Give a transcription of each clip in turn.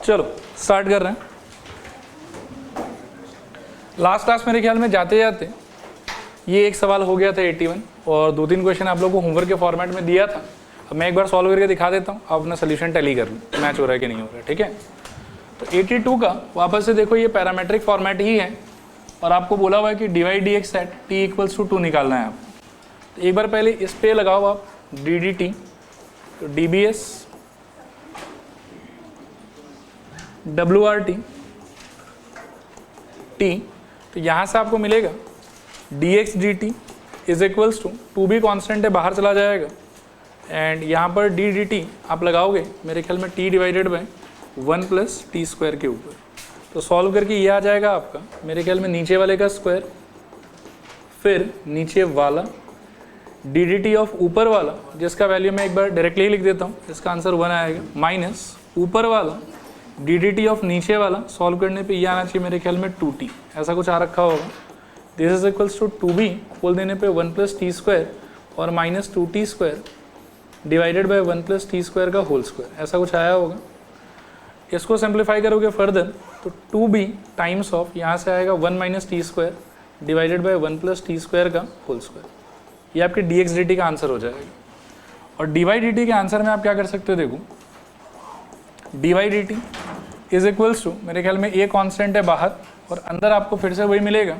चलो स्टार्ट कर रहे हैं। लास्ट क्लास मेरे ख्याल में जाते जाते ये एक सवाल हो गया था 81 और 2-3 क्वेश्चन आप लोगों को होमवर्क के फॉर्मेट में दिया था। अब मैं एक बार सॉल्व करके दिखा देता हूँ, आप अपना सोल्यूशन टैली कर लो मैच हो रहा है कि नहीं हो रहा है। ठीक है, तो 82 का वापस से देखो ये पैरामेट्रिक फॉर्मेट ही है और आपको बोला हुआ है कि divide d x at t equals to 2 निकालना है आपको। तो एक बार पहले इस पे लगाओ आप डी डी टी, तो डी बी एस डब्ल्यू आर टी टी, तो यहाँ से आपको मिलेगा d x d t is equals to 2 भी कॉन्स्टेंट है बाहर चला जाएगा एंड यहाँ पर डी डी टी आप लगाओगे मेरे ख्याल में T divided by 1 plus t square के ऊपर। तो सॉल्व करके ये आ जाएगा आपका मेरे ख्याल में नीचे वाले का स्क्वायर, फिर नीचे वाला डी डी टी ऑफ ऊपर वाला जिसका वैल्यू मैं एक बार डायरेक्टली ही लिख देता हूँ, इसका आंसर 1 आएगा, माइनस ऊपर वाला डी डी टी ऑफ नीचे वाला, सॉल्व करने पे ये आना चाहिए मेरे ख्याल में 2t, ऐसा कुछ आ रखा होगा। This is equals to 2b, खोल देने पे 1 प्लस टी स्क्वायर और minus 2t square divided by 1 plus t square का होल स्क्वायर, ऐसा कुछ आया होगा। इसको सिंप्लीफाई करोगे फर्दर तो 2b टाइम्स ऑफ यहाँ से आएगा 1 minus t square divided by 1 plus t square का होल स्क्वायर, ये आपके डी एक्स डी टी का आंसर हो जाएगा। और डी वाई डी टी के आंसर में आप क्या कर सकते हो, देखो d y d t is equals to मेरे ख्याल में ए कांस्टेंट है बाहर और अंदर आपको फिर से वही मिलेगा,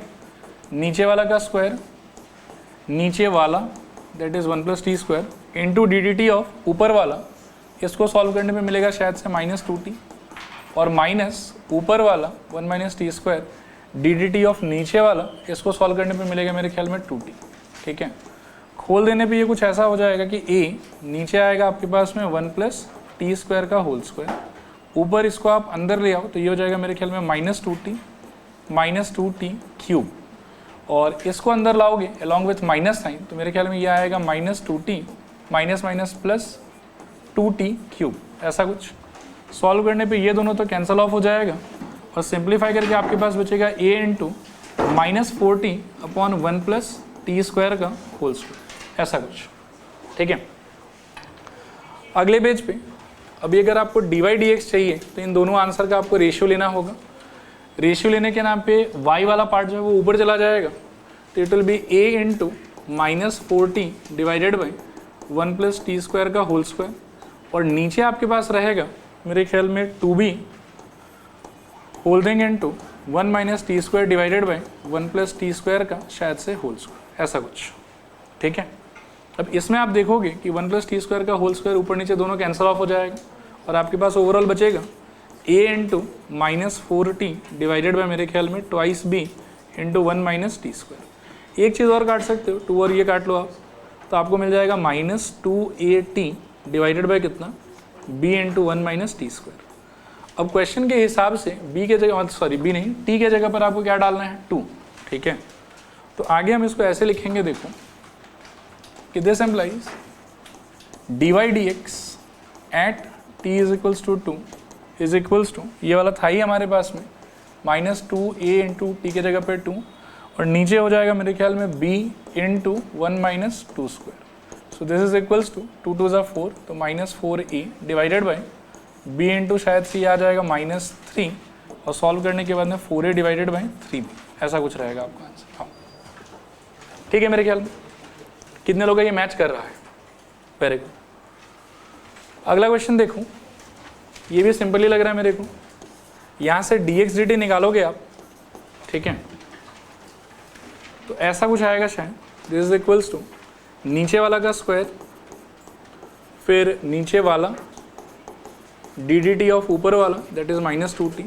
नीचे वाला का स्क्वायर नीचे वाला that is 1 plus t square into d d T of ऊपर वाला, इसको सॉल्व करने में मिलेगा शायद से माइनस 2t और माइनस ऊपर वाला 1 minus t square d d T of नीचे वाला, इसको सॉल्व करने पे मिलेगा मेरे ख्याल में 2t। ठीक है, खोल देने पे ये कुछ ऐसा हो जाएगा कि a नीचे आएगा आपके पास में 1 प्लस टी स्क्वायर का होल स्क्वायर, ऊपर इसको आप अंदर ले आओ तो ये हो जाएगा मेरे ख्याल में माइनस 2t क्यूब, और इसको अंदर लाओगे अलॉन्ग विथ माइनस साइन तो मेरे ख्याल में ये आएगा minus 2t minus minus plus 2t cube, ऐसा कुछ। सॉल्व करने पे ये दोनों तो कैंसिल ऑफ हो जाएगा और सिंप्लीफाई करके आपके पास बचेगा a into minus 4t upon 1 plus t square का होल स्क्वायर, ऐसा कुछ। ठीक है, अगले पेज पे अभी अगर आपको डी वाई डी एक्स चाहिए तो इन दोनों आंसर का आपको रेशियो लेना होगा। रेशियो लेने के नाम पे y वाला पार्ट जो है वो ऊपर चला जाएगा, तो it will B a into minus 4t divided by 1 plus t square का होल स्क्वायर, और नीचे आपके पास रहेगा मेरे ख्याल में 2b होल देंगे into 1 minus t square divided by 1 plus t square का शायद से होल स्क्वायर, ऐसा कुछ। ठीक है, अब इसमें आप देखोगे कि 1 प्लस टी स्क्वायर का होल स्क्वायर ऊपर नीचे दोनों कैंसिल ऑफ हो जाएगा और आपके पास ओवरऑल बचेगा a into minus 4t divided by मेरे ख्याल में twice b into 1 minus t square. एक चीज़ और काट सकते हो, 2 और ये काट लो आप, तो आपको मिल जाएगा माइनस 2at डिवाइडेड बाई कितना b into 1 minus t square. अब क्वेश्चन के हिसाब से b के जगह, सॉरी b नहीं, t के जगह पर आपको क्या डालना है 2। ठीक है, तो आगे हम इसको ऐसे लिखेंगे, देखो कि this implies d y d x at t is equals to 2 is equals to, ये वाला था ही हमारे पास में माइनस 2a इंटू टी के जगह पे 2 और नीचे हो जाएगा मेरे ख्याल में b into 1 minus 2 square. So this is equals to 2 2 ज़ा 4 तो minus 4a divided by b into शायद से ये आ जाएगा माइनस 3 और सॉल्व करने के बाद में 4a डिवाइडेड बाई 3b, ऐसा कुछ रहेगा आपका आंसर। हाँ ठीक है, मेरे ख्याल में कितने लोग ये मैच कर रहा है, वेरी गुड। अगला क्वेश्चन देखो, ये भी सिंपल ही लग रहा है मेरे को। यहाँ से डी एक्स डी टी निकालोगे आप, ठीक है, तो ऐसा कुछ आएगा शायद, दिस इज इक्वल्स टू नीचे वाला का स्क्वायर फिर नीचे वाला डी डी टी ऑफ ऊपर वाला that is minus 2t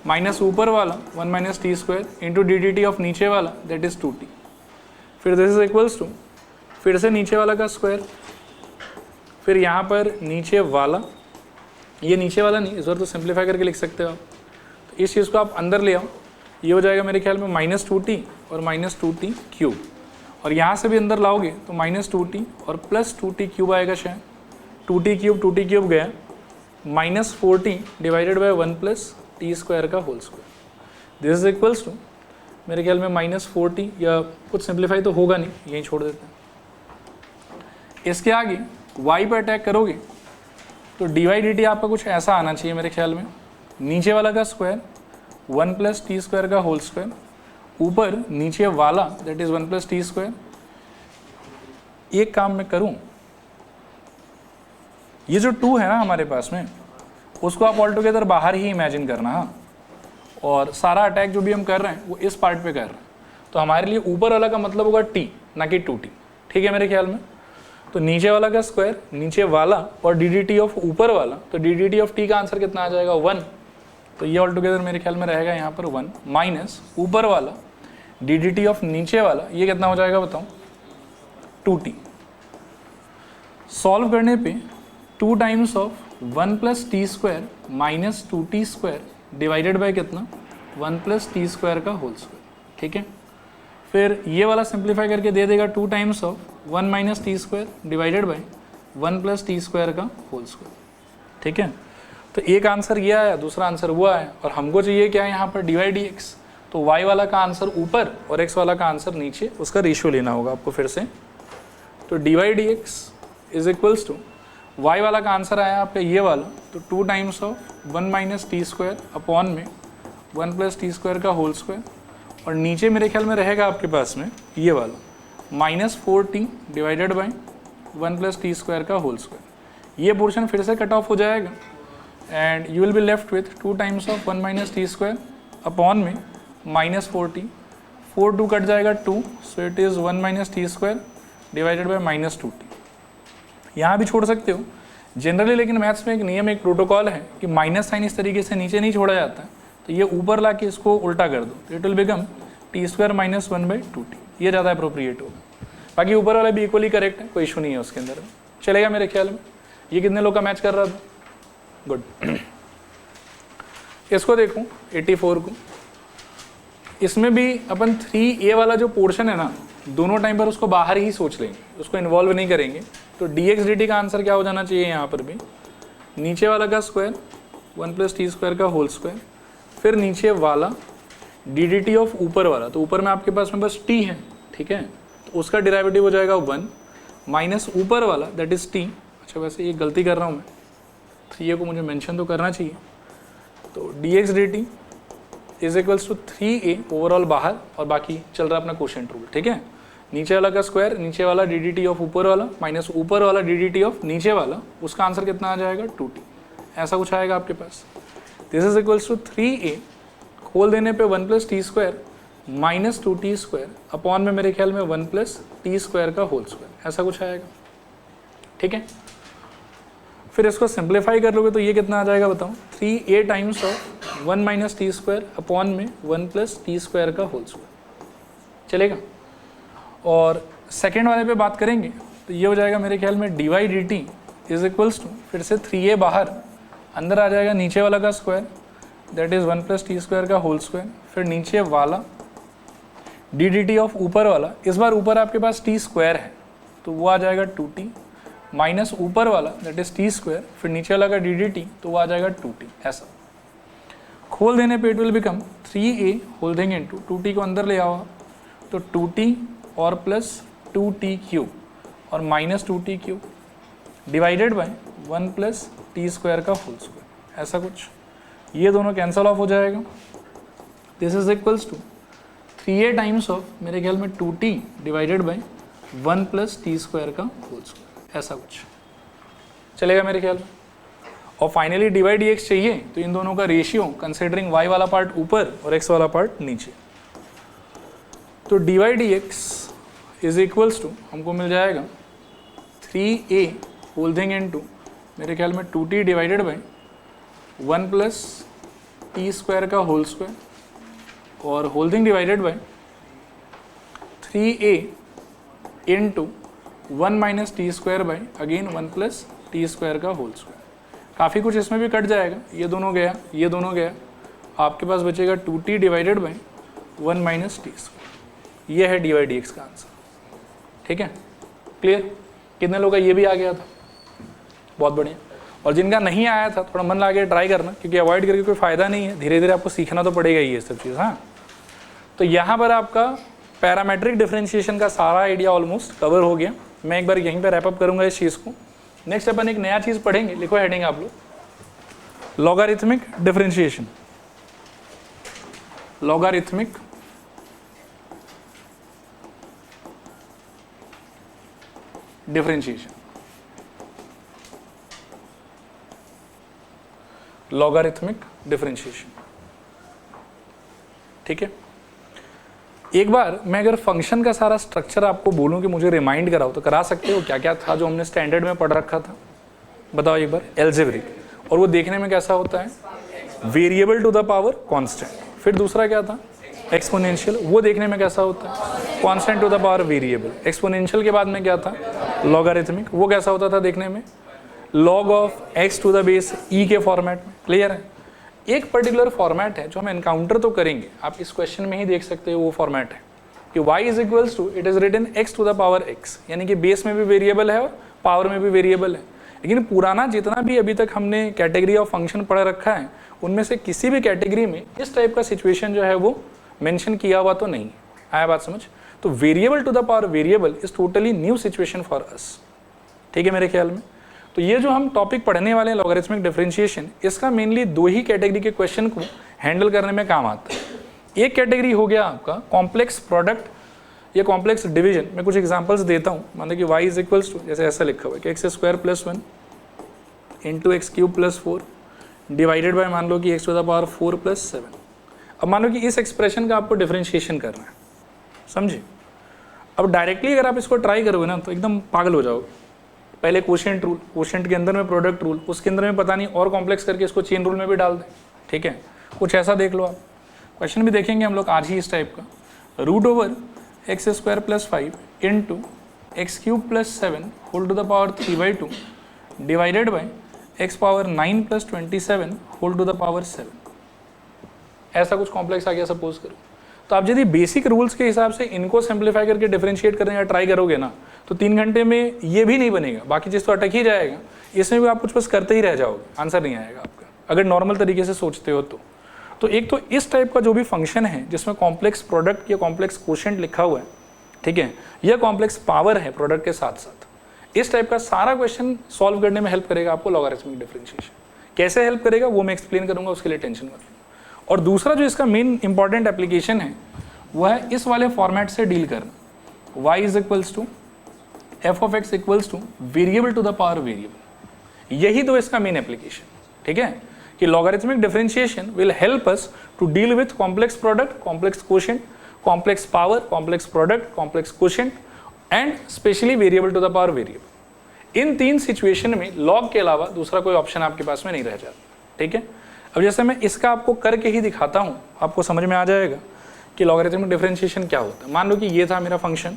minus ऊपर वाला 1 minus t square into d d T of नीचे वाला दैट इज 2t, फिर दिस इज इक्वल्स टू फिर से नीचे वाला का स्क्वायर, फिर यहाँ पर नीचे वाला, ये नीचे वाला नहीं, इस बार तो सिंप्लीफाई करके लिख सकते हो आप, तो इस चीज़ को आप अंदर ले आओ, ये हो जाएगा मेरे ख्याल में माइनस 2t और माइनस 2t क्यूब, और यहाँ से भी अंदर लाओगे तो माइनस 2t और प्लस 2t क्यूब आएगा शायद, 2t क्यूब गया minus 4t divided by 1 plus t square का whole square, this is equals to मेरे ख्याल में माइनस 4t, या कुछ सिंप्लीफाई तो होगा नहीं, यहीं छोड़ देते हैं। इसके आगे y पर अटैक करोगे तो डी वाई डी टी आपका कुछ ऐसा आना चाहिए मेरे ख्याल में, नीचे वाला का स्क्वायर 1 प्लस टी स्क्वायर का होल स्क्वायर, ऊपर नीचे वाला that is 1 plus t square. एक काम मैं करूं, ये जो 2 है ना हमारे पास में, उसको आप ऑल टुगेदर बाहर ही इमेजिन करना। हाँ, और सारा अटैक जो भी हम कर रहे हैं वो इस पार्ट पे कर रहे हैं, तो हमारे लिए ऊपर वाला का मतलब होगा t, ना कि 2t। ठीक है मेरे ख्याल में। तो नीचे वाला का स्क्वायर, नीचे वाला और डी ऑफ ऊपर वाला, तो डी ऑफ t का आंसर कितना आ जाएगा 1। तो ये ऑल टुगेदर मेरे ख्याल में रहेगा यहाँ पर 1 माइनस ऊपर वाला डी ऑफ नीचे वाला, ये कितना हो जाएगा बताओ 2t। सॉल्व करने पे 2 times of 1 plus t square minus 2t square divided by कितना 1 प्लस टी स्क्वायर का होल स्क्वायर। ठीक है, फिर ये वाला सिंप्लीफाई करके दे देगा 2 times of 1 minus t square divided by 1 plus t square का होल स्क्वायर। ठीक है, तो एक आंसर ये आया, दूसरा आंसर वो आया, और हमको चाहिए क्या है यहाँ पर dy dx। तो y वाला का आंसर ऊपर और x वाला का आंसर नीचे, उसका रेशियो लेना होगा आपको फिर से। तो dy dx is equals to y वाला का आंसर आया आपका ये वाला, तो 2 times of 1 minus t square upon में 1 प्लस टी स्क्वायर का होल स्क्वायर, और नीचे मेरे ख्याल में रहेगा आपके पास में ये वाला minus 4t divided by 1 plus t square का होल स्क्वायर। ये पोर्शन फिर से कट ऑफ हो जाएगा and you will be left with 2 times of 1 minus t square upon में माइनस 4t, 4 2 कट जाएगा 2, so it is 1 minus t square divided by minus 2t। यहाँ भी छोड़ सकते हो जनरली, लेकिन मैथ्स में एक नियम, एक प्रोटोकॉल है कि माइनस साइन इस तरीके से नीचे नहीं छोड़ा जाता है, तो ये ऊपर ला के इसको उल्टा कर दो, तो it will become T square minus 1 by 2t। ये ज़्यादा अप्रोप्रिएट होगा। बाकी ऊपर वाला भी इक्वली करेक्ट है, कोई इशू नहीं है उसके अंदर, चलेगा मेरे ख्याल में। ये कितने लोग का मैच कर रहा था? गुड। इसको देखो 84 को, इसमें भी अपन 3a वाला जो पोर्शन है ना, दोनों टाइम पर उसको बाहर ही सोच लेंगे, उसको इन्वॉल्व नहीं करेंगे। तो dx dt का आंसर क्या हो जाना चाहिए यहाँ पर भी, नीचे वाला का स्क्वायर 1 प्लस टी स्क्वायर का होल स्क्वायर, फिर नीचे वाला डी ऑफ ऊपर वाला, तो ऊपर में आपके पास में बस t है। ठीक है, तो उसका डेरिवेटिव हो जाएगा 1 माइनस ऊपर वाला दैट इज t। अच्छा वैसे ये गलती कर रहा हूँ मैं, तो ये को मुझे मेंशन तो करना चाहिए। तो dx dt is equals to 3a overall बाहर, और बाकी चल रहा है अपना क्वोशिएंट रूल। ठीक है, नीचे वाला का स्क्वायर, नीचे वाला डी ऑफ ऊपर वाला माइनस ऊपर वाला डी ऑफ नीचे वाला, उसका आंसर कितना आ जाएगा 2t। ऐसा कुछ आएगा आपके पास। This is equals to 3a, खोल देने पे 1 plus t square minus 2t square upon में मेरे ख्याल में 1 प्लस टी स्क्वायर का होल स्क्वायर, ऐसा कुछ आएगा। ठीक है, फिर इसको सिंप्लीफाई कर लोगे तो ये कितना आ जाएगा बताओ, 3a times of 1 minus t square upon में 1 प्लस टी स्क्वायर का होल स्क्वायर। चलेगा, और सेकेंड वाले पे बात करेंगे तो ये हो जाएगा मेरे ख्याल में dy dt is equals to, फिर से 3a बाहर, अंदर आ जाएगा नीचे वाला का square that is 1 plus t square का होल स्क्वायर, फिर नीचे वाला डी ऑफ ऊपर वाला, इस बार ऊपर आपके पास टी स्क्वायर है तो वो आ जाएगा 2t माइनस ऊपर वाला दैट इज टी स्क्वायर, फिर नीचे वाला का डी तो वो आ जाएगा 2t। ऐसा खोल देने पे it will become 3a whole देंगे इंटू 2t को अंदर ले आओ तो 2t और प्लस 2t क्यूब और minus 2t cube divided by 1 plus t square का होल स्क्वायर, ऐसा कुछ। ये दोनों कैंसल ऑफ हो जाएगा। This is equals to 3a times of मेरे ख्याल में 2t divided by 1 plus t square का होल स्क्वायर, ऐसा कुछ चलेगा मेरे ख्याल में। और फाइनली डिवाइड dx चाहिए तो इन दोनों का रेशियो कंसिडरिंग y वाला पार्ट ऊपर और x वाला पार्ट नीचे, तो divide dx is equals to हमको मिल जाएगा 3a होल थिंग इनटू मेरे ख्याल में 2t divided by 1 plus t square का होल स्क्वायर और whole thing divided by 3a into 1 minus t square by again 1 plus t square का whole square. काफ़ी कुछ इसमें भी कट जाएगा, ये दोनों गया, ये दोनों गया, आपके पास बचेगा 2t divided by 1 minus t square. ये है डी dx का आंसर। ठीक है, क्लियर? कितने लोगों का ये भी आ गया था? बहुत बढ़िया। और जिनका नहीं आया था थोड़ा मन लगा के ट्राई करना, क्योंकि अवॉइड करके कोई फ़ायदा नहीं है, धीरे धीरे आपको सीखना तो पड़ेगा ये सब चीज़। हाँ, तो यहाँ पर आपका पैरामेट्रिक डिफरेंशिएशन का सारा आइडिया ऑलमोस्ट कवर हो गया। मैं एक बार यहीं पर रैपअप करूँगा इस चीज़ को। नेक्स्ट अपन एक नया चीज़ पढ़ेंगे, लिखो हेडिंग आप लोग, logarithmic differentiation, logarithmic differentiation, logarithmic differentiation. ठीक है, एक बार मैं अगर फंक्शन का सारा स्ट्रक्चर आपको बोलूं कि मुझे रिमाइंड कराओ तो करा सकते हो? क्या क्या था जो हमने स्टैंडर्ड में पढ़ रखा था, बताओ एक बार। एल्जेब्रिक, और वो देखने में कैसा होता है? Variable to the power constant. फिर दूसरा क्या था? एक्सपोनेंशियल, वो देखने में कैसा होता है? Constant to the power variable. Exponential के बाद में क्या था? लॉगरिथमिक, वो कैसा होता था देखने में? Log of x to the base e के फॉर्मेट में। क्लियर है? एक पर्टिकुलर फॉर्मेट है जो हम एनकाउंटर तो करेंगे, आप इस क्वेश्चन में ही देख सकते हो, वो फॉर्मेट है कि y is equals to, it is written x to the power x, यानी कि बेस में भी वेरिएबल है और पावर में भी वेरिएबल है। लेकिन पुराना जितना भी अभी तक हमने कैटेगरी ऑफ फंक्शन पढ़ रखा है, उनमें से किसी भी कैटेगरी में इस टाइप का सिचुएशन जो है वो मेंशन किया हुआ तो नहीं। आया बात समझ? तो variable to the power variable is totally new situation for us. ठीक है मेरे ख्याल में। तो ये जो हम टॉपिक पढ़ने वाले हैं लॉगरिथमिक डिफरेंशिएशन, इसका मेनली दो ही कैटेगरी के क्वेश्चन को हैंडल करने में काम आता है। एक कैटेगरी हो गया आपका कॉम्प्लेक्स प्रोडक्ट या कॉम्प्लेक्स डिवीजन। मैं कुछ एग्जांपल्स देता हूँ। मान लो कि y इज इक्वल्स टू, जैसे ऐसा लिखा हुआ है कि x square plus 1 into x cube plus 4 divided by मान लो कि x to the power 4 plus 7। अब मान लो कि इस एक्सप्रेशन का आपको डिफरेंशिएशन करना है, समझे? अब डायरेक्टली अगर आप इसको ट्राई करोगे ना तो एकदम पागल हो जाओगे। पहले क्वोशिएंट रूल, क्वोशिएंट के अंदर में प्रोडक्ट रूल, उसके अंदर में पता नहीं और कॉम्प्लेक्स करके इसको चेन रूल में भी डाल दें। ठीक है, कुछ ऐसा देख लो आप। क्वेश्चन भी देखेंगे हम लोग आज ही इस टाइप का। Root over x square plus 5 into x cube plus 7 whole to the power 3/2 divided by x power 9 plus 27 whole to the power 7। ऐसा कुछ कॉम्प्लेक्स आ गया सपोज करो। तो आप यदि बेसिक रूल्स के हिसाब से इनको सिंप्लीफाई करके डिफरेंशिएट करने का ट्राई करोगे ना, तो 3 घंटे में ये भी नहीं बनेगा, बाकी चीज़ तो अटक ही जाएगा। इसमें भी आप कुछ बस करते ही रह जाओगे, आंसर नहीं आएगा आपका, अगर नॉर्मल तरीके से सोचते हो तो एक तो इस टाइप का जो भी फंक्शन है जिसमें कॉम्प्लेक्स प्रोडक्ट या कॉम्प्लेक्स क्वोशिएंट लिखा हुआ है, ठीक है, यह कॉम्प्लेक्स पावर है प्रोडक्ट के साथ साथ, इस टाइप का सारा क्वेश्चन सॉल्व करने में हेल्प करेगा आपको लॉगरिथमिक डिफरेंशिएशन। कैसे हेल्प करेगा वो मैं एक्सप्लेन करूंगा, उसके लिए टेंशन मत लो। और दूसरा जो इसका मेन इंपॉर्टेंट एप्लीकेशन है वो है इस वाले फॉर्मेट से डील करना। y is equals to f of x equals to variable to the power variable. यही तो इसका मेन एप्लीकेशन, ठीक है, कि logarithmic differentiation will help us to deal with complex product, complex quotient, complex power, complex product, complex quotient and specially variable to the power variable. इन 3 situation में log के अलावा दूसरा कोई ऑप्शन आपके पास में नहीं रह जाता। ठीक है, अब जैसे मैं इसका आपको करके ही दिखाता हूँ, आपको समझ में आ जाएगा कि लॉगरिथमिक डिफरेंशिएशन क्या होता है। मान लो कि ये था मेरा function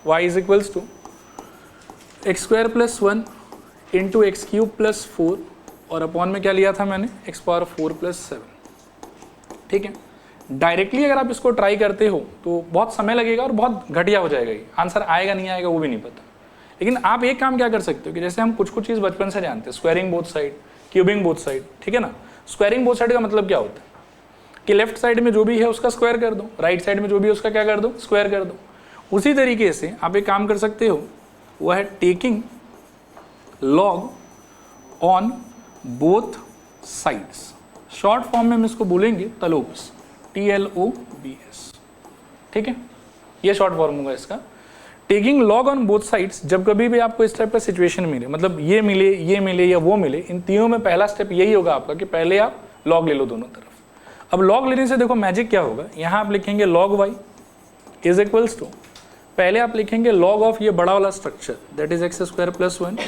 y is equals to x square plus 1 into x cube plus 4 और अपॉन में क्या लिया था मैंने, एक्स पावर 4 प्लस 7। ठीक है, डायरेक्टली अगर आप इसको ट्राई करते हो तो बहुत समय लगेगा और बहुत घटिया हो जाएगा, ये आंसर आएगा नहीं आएगा वो भी नहीं पता। लेकिन आप एक काम क्या कर सकते हो कि जैसे हम कुछ चीज़ बचपन से जानते हैं, squaring both side, cubing both side, ठीक है ना। स्क्वायरिंग बोथ साइड का मतलब क्या होता है कि लेफ्ट साइड में जो भी है उसका स्क्वायर कर दो, राइट साइड में जो भी है उसका क्या कर दो, स्क्वायर कर दो। उसी तरीके से आप एक काम कर सकते हो, वह है taking log on both sides. Short form में हम इसको बोलेंगे तलोब्स, TLOBS। ठीक है, ये शॉर्ट फॉर्म होगा इसका। Taking log on both sides, जब कभी भी आपको इस टाइप का सिचुएशन मिले, मतलब ये मिले या वो मिले, इन तीनों में पहला स्टेप यही होगा आपका कि पहले आप लॉग ले लो दोनों तरफ। अब लॉग लेने से देखो मैजिक क्या होगा, यहाँ आप लिखेंगे log y is equals to, पहले आप लिखेंगे लॉग ऑफ ये बड़ा वाला structure that is x square plus 1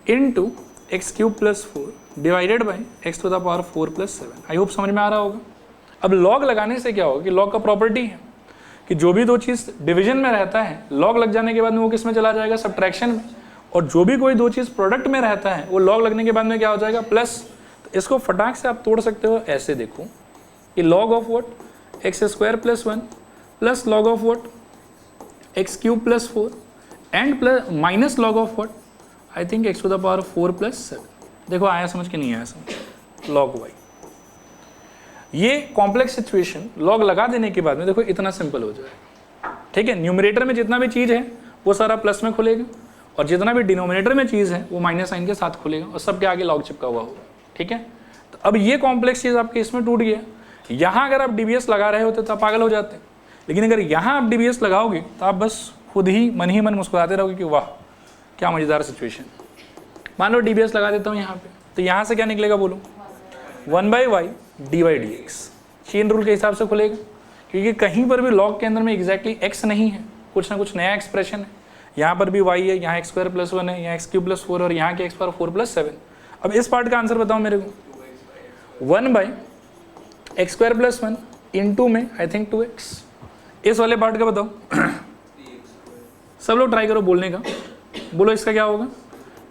into x cube plus 4 divided by x to the power 4 plus 7। I hope समझ में आ रहा होगा। अब लॉग लगाने से क्या होगा कि लॉग का प्रॉपर्टी है कि जो भी दो चीज़ डिवीजन में रहता है, लॉग लग जाने के बाद में वो किस में चला जाएगा, सब्ट्रैक्शन में। और जो भी कोई दो चीज़ प्रोडक्ट में रहता है वो लॉग लगने के बाद में क्या हो जाएगा, प्लस। तो इसको फटाक से आप तोड़ सकते हो ऐसे, देखो कि log of what, x square plus 1 plus log of what, x cube plus 4 and plus minus log of what, I think x to the power 4 plus 7। देखो आया समझ के नहीं आया समझ, लॉग वाई। ये कॉम्प्लेक्स सिचुएशन लॉग लगा देने के बाद में देखो इतना सिंपल हो जाएगा। ठीक है, न्यूमरेटर में जितना भी चीज़ है वो सारा प्लस में खुलेगा और जितना भी डिनोमिनेटर में चीज़ है वो माइनस साइन के साथ खुलेगा और सबके आगे लॉग चिपका हुआ होगा। ठीक है, तो अब ये कॉम्प्लेक्स चीज़ आपके इसमें टूट गया। यहाँ अगर आप डीबीएस लगा रहे होते तो आप पागल हो जाते, लेकिन अगर यहाँ आप डीबीएस लगाओगे तो आप बस खुद ही मन मुस्कुराते रहोगे कि वाह क्या मज़ेदार सिचुएशन। मान लो डीबीएस लगा देता हूँ यहाँ पे, तो यहाँ से क्या निकलेगा बोलो, 1/y dy/dx। चेन रूल के हिसाब से खुलेगा, क्योंकि कहीं पर भी लॉग के अंदर में एग्जैक्टली x नहीं है, कुछ ना कुछ नया एक्सप्रेशन है। यहाँ पर भी y है, यहाँ x² + 1 है, यहाँ x³ + 4 और यहाँ के x⁴ + 7। अब इस पार्ट का आंसर बताओ मेरे को, 1/x² + 1 इंटू में आई थिंक 2x। इस वाले पार्ट का बताओ सब लोग ट्राई करो बोलने का, बोलो इसका क्या होगा,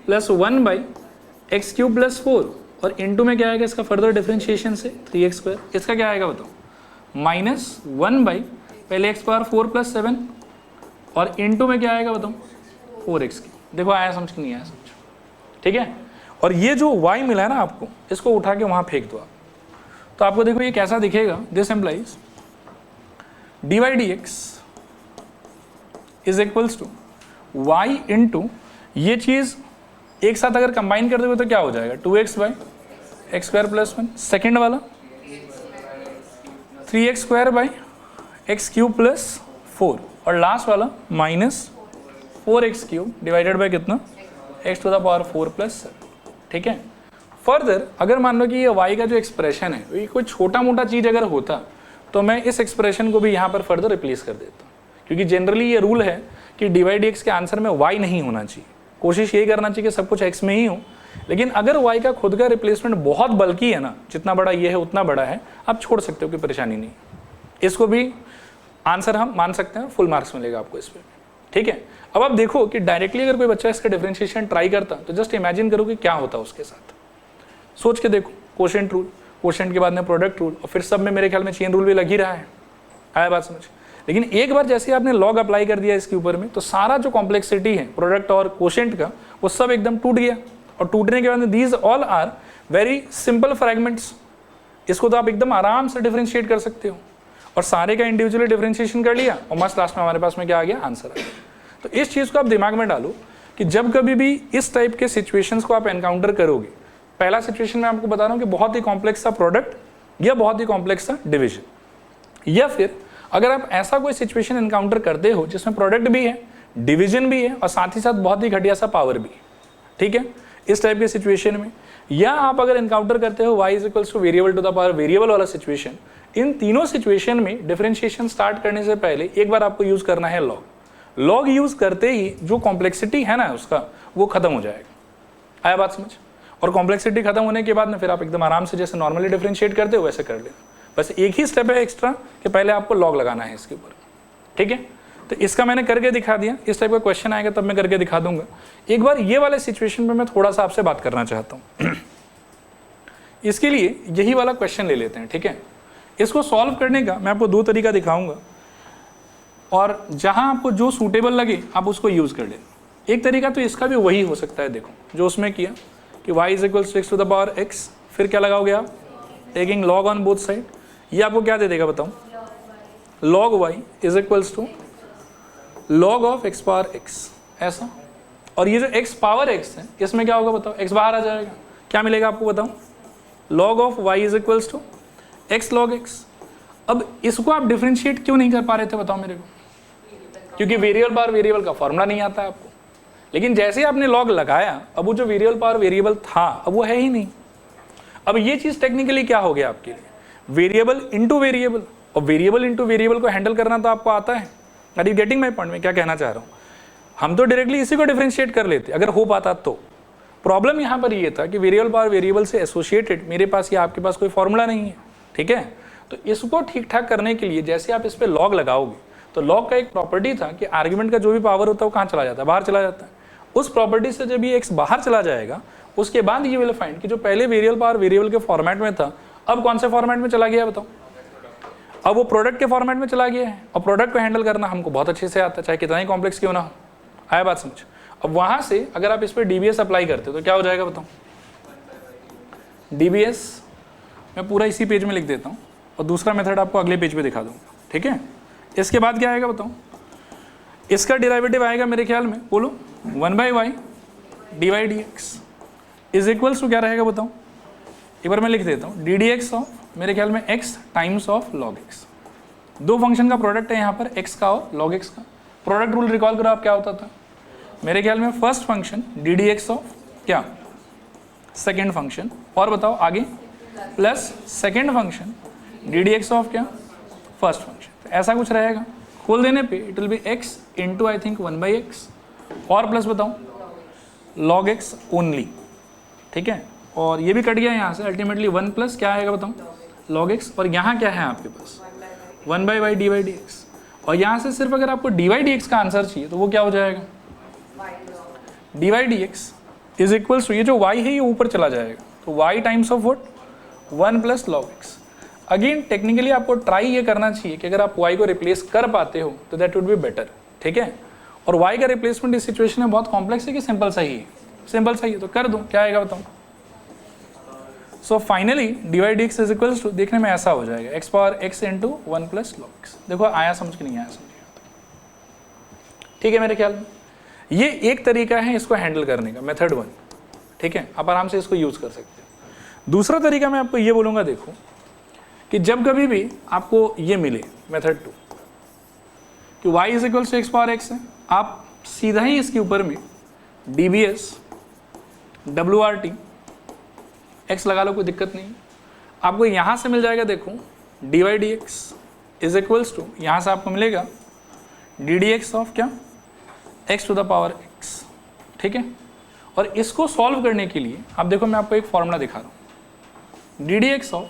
+1/x³ + 4 और इंटू में क्या आएगा इसका फर्दर डिफरेंशिएशन से 3x²। इसका क्या आएगा बताओ, -1/ पहले x⁴ + 7 और इंटू में क्या आएगा बताओ 4x। देखो आया समझ कि नहीं आया समझ, ठीक है। और ये जो y मिला है ना आपको, इसको उठा के वहाँ फेंक दो आप, तो आपको देखो ये कैसा दिखेगा, this implies dy/dx = y into ये चीज़ एक साथ अगर कंबाइन कर दोगे तो क्या हो जाएगा, 2x/x² + 1, सेकेंड वाला 3x² + 4 और लास्ट वाला -4x³ डिवाइडेड बाय कितना, x⁴ + 7, ठीक है। फर्दर अगर मान लो कि ये y का जो एक्सप्रेशन है ये कोई छोटा मोटा चीज़ अगर होता तो मैं इस एक्सप्रेशन को भी यहाँ पर फर्दर रिप्लेस कर देता, क्योंकि जनरली ये रूल है कि dy/dx के आंसर में y नहीं होना चाहिए, कोशिश यही करना चाहिए कि सब कुछ x में ही हो। लेकिन अगर y का खुद का रिप्लेसमेंट बहुत बल्कि है ना, जितना बड़ा ये है उतना बड़ा है, आप छोड़ सकते हो, कोई परेशानी नहीं। इसको भी आंसर हम मान सकते हैं, फुल मार्क्स मिलेगा आपको इस पर, ठीक है। अब आप देखो कि डायरेक्टली अगर कोई बच्चा इसका डिफरेंशिएशन ट्राई करता तो जस्ट इमेजिन करो कि क्या होता उसके साथ, सोच के देखो। कोशेंट रूल, कोशेंट के बाद में प्रोडक्ट रूल और फिर सब में मेरे ख्याल में चेन रूल भी लग ही रहा है, आया बात समझ। लेकिन एक बार जैसे आपने लॉग अप्लाई कर दिया इसके ऊपर में, तो सारा जो कॉम्प्लेक्सिटी है प्रोडक्ट और कोशेंट का वो सब एकदम टूट गया। और टूटने के बाद में these all are very simple fragments, इसको तो आप एकदम आराम से डिफरेंशिएट कर सकते हो। और सारे का इंडिविजुअली डिफरेंशिएशन कर लिया और मस्त लास्ट में हमारे पास में क्या आ गया, आंसर आ गया। तो इस चीज़ को आप दिमाग में डालो कि जब कभी भी इस टाइप के सिचुएशंस को आप एनकाउंटर करोगे, पहला सिचुएशन में आपको बता रहा हूँ कि बहुत ही कॉम्प्लेक्स सा प्रोडक्ट या बहुत ही कॉम्प्लेक्स सा डिवीजन, या फिर अगर आप ऐसा कोई सिचुएशन एनकाउंटर करते हो जिसमें प्रोडक्ट भी है, डिवीजन भी है और साथ ही साथ बहुत ही घटिया सा पावर भी है, ठीक है, इस टाइप के सिचुएशन में, या आप अगर एनकाउंटर करते हो y = variable to the power variable वाला सिचुएशन, इन तीनों सिचुएशन में डिफरेंशिएशन स्टार्ट करने से पहले एक बार आपको यूज करना है लॉग। लॉग यूज करते ही जो कॉम्प्लेक्सिटी है ना उसका, वो खत्म हो जाएगा, आया बात समझ। और कॉम्प्लेक्सिटी खत्म होने के बाद में फिर आप एकदम आराम से जैसे नॉर्मली डिफरेंशिएट करते हो वैसे कर लेना। बस एक ही स्टेप है एक्स्ट्रा कि पहले आपको लॉग लगाना है इसके ऊपर, ठीक है। तो इसका मैंने करके दिखा दिया, इस टाइप का क्वेश्चन आएगा तब मैं करके दिखा दूंगा। एक बार ये वाले सिचुएशन में मैं थोड़ा सा आपसे बात करना चाहता हूँ। इसके लिए यही वाला क्वेश्चन ले लेते हैं, ठीक है। इसको सॉल्व करने का मैं आपको 2 तरीका दिखाऊंगा और जहां आपको जो सूटेबल लगे आप उसको यूज कर लेना। एक तरीका तो इसका भी वही हो सकता है, देखो जो उसमें किया कि y = x⁴, फिर क्या लगाओगे आप, taking log on both side. ये आपको क्या दे देगा बताओ, log y = log of x⁴x, ऐसा। और ये जो x⁴x है इसमें क्या होगा बताओ, x बाहर आ जाएगा, क्या मिलेगा आपको बताओ, log of y = x log x। अब इसको आप डिफरेंशिएट क्यों नहीं कर पा रहे थे बताओ मेरे को, क्योंकि वेरिएबल पावर वेरिएबल का फॉर्मूला नहीं आता है आपको। लेकिन जैसे ही आपने लॉग लगाया, अब वो जो वेरिएबल पावर वेरिएबल था अब वो है ही नहीं। अब ये चीज टेक्निकली क्या हो गया आपके लिए, वेरिएबल इंटू वेरिएबल, और वेरिएबल इंटू वेरिएबल को हैंडल करना तो आपको आता है। Are you getting my point, में क्या कहना चाह रहा हूँ। हम तो डायरेक्टली इसी को डिफरेंशिएट कर लेते अगर हो पाता तो। प्रॉब्लम यहाँ पर ये था कि वेरिएबल पावर वेरिएबल से एसोसिएटेड मेरे पास या आपके पास कोई फॉर्मूला नहीं है, ठीक है। तो इसको ठीक ठाक करने के लिए जैसे आप इस पर लॉग लगाओगे, तो लॉग का एक प्रॉपर्टी था कि आर्ग्यूमेंट का जो भी पावर होता है वो कहाँ चला जाता है, बाहर चला जाता है। उस प्रॉपर्टी से जब ये x बाहर चला जाएगा, उसके बाद ये विल फाइंड कि जो पहले वेरिएबल पावर वेरिएबल के फॉर्मेट में था अब कौन से फॉर्मेट में चला गया बताओ, अब वो प्रोडक्ट के फॉर्मेट में चला गया है। और प्रोडक्ट को हैंडल करना हमको बहुत अच्छे से आता है, चाहे कितना ही कॉम्प्लेक्स क्यों ना हो, आया बात समझ। अब वहां से अगर आप इस पर डीबीएस अप्लाई करते हो तो क्या हो जाएगा बताओ, डीबीएस मैं पूरा इसी पेज में लिख देता हूँ और दूसरा मेथड आपको अगले पेज पे दिखा दूंगा, ठीक है। इसके बाद क्या आएगा बताओ, इसका डेरिवेटिव आएगा मेरे ख्याल में, बोलो 1/y dy/dx is equals to क्या रहेगा बताओ, एक बार मैं लिख देता हूँ, डी डी एक्स ऑफ मेरे ख्याल में x times of log x। दो फंक्शन का प्रोडक्ट है यहाँ पर, x का और log x का। प्रोडक्ट रूल रिकॉल करो आप, क्या होता था मेरे ख्याल में, first function d d x of क्या, सेकेंड फंक्शन, और बताओ आगे, plus second function d d x of क्या, फर्स्ट फंक्शन। तो ऐसा कुछ रहेगा, खोल देने पे it will B x into I think 1/x, और प्लस बताओ log x ओनली, ठीक है। और ये भी कट गया यहाँ से, अल्टीमेटली 1 प्लस क्या आएगा बताओ, log x, और यहाँ क्या है आपके पास 1/y dy dx। और यहाँ से सिर्फ अगर आपको dy dx का आंसर चाहिए तो वो क्या हो जाएगा, dy dx is equals to, ये जो y है ये ऊपर चला जाएगा, तो y times of what, 1 plus log x। Again technically आपको ट्राई ये करना चाहिए कि अगर आप y को रिप्लेस कर पाते हो तो दैट वुड बी बेटर, ठीक है। और y का रिप्लेसमेंट इस सिचुएशन में बहुत कॉम्प्लेक्स है कि सिंपल सही है, सिंपल सही है, तो कर दूं, क्या आएगा बताओ। So finally d y d x is equals to, देखने में ऐसा हो जाएगा x power x into 1 plus log x. देखो आया समझ के नहीं आया समझ, ठीक है। मेरे ख्याल में ये एक तरीका है इसको हैंडल करने का, मेथड 1, ठीक है। आप आराम से इसको यूज कर सकते हो। दूसरा तरीका मैं आपको ये बोलूँगा, देखो कि जब कभी भी आपको ये मिले मेथड 2 कि y is equals to x power x है, आप सीधा ही इसके ऊपर में dbs wrt x लगा लो, कोई दिक्कत नहीं। आपको यहाँ से मिल जाएगा, देखो dy dx is equals to, यहाँ से आपको मिलेगा ddx ऑफ क्या, x to the power x, ठीक है। और इसको सॉल्व करने के लिए आप देखो मैं आपको एक फॉर्मूला दिखा रहा हूँ, ddx ऑफ,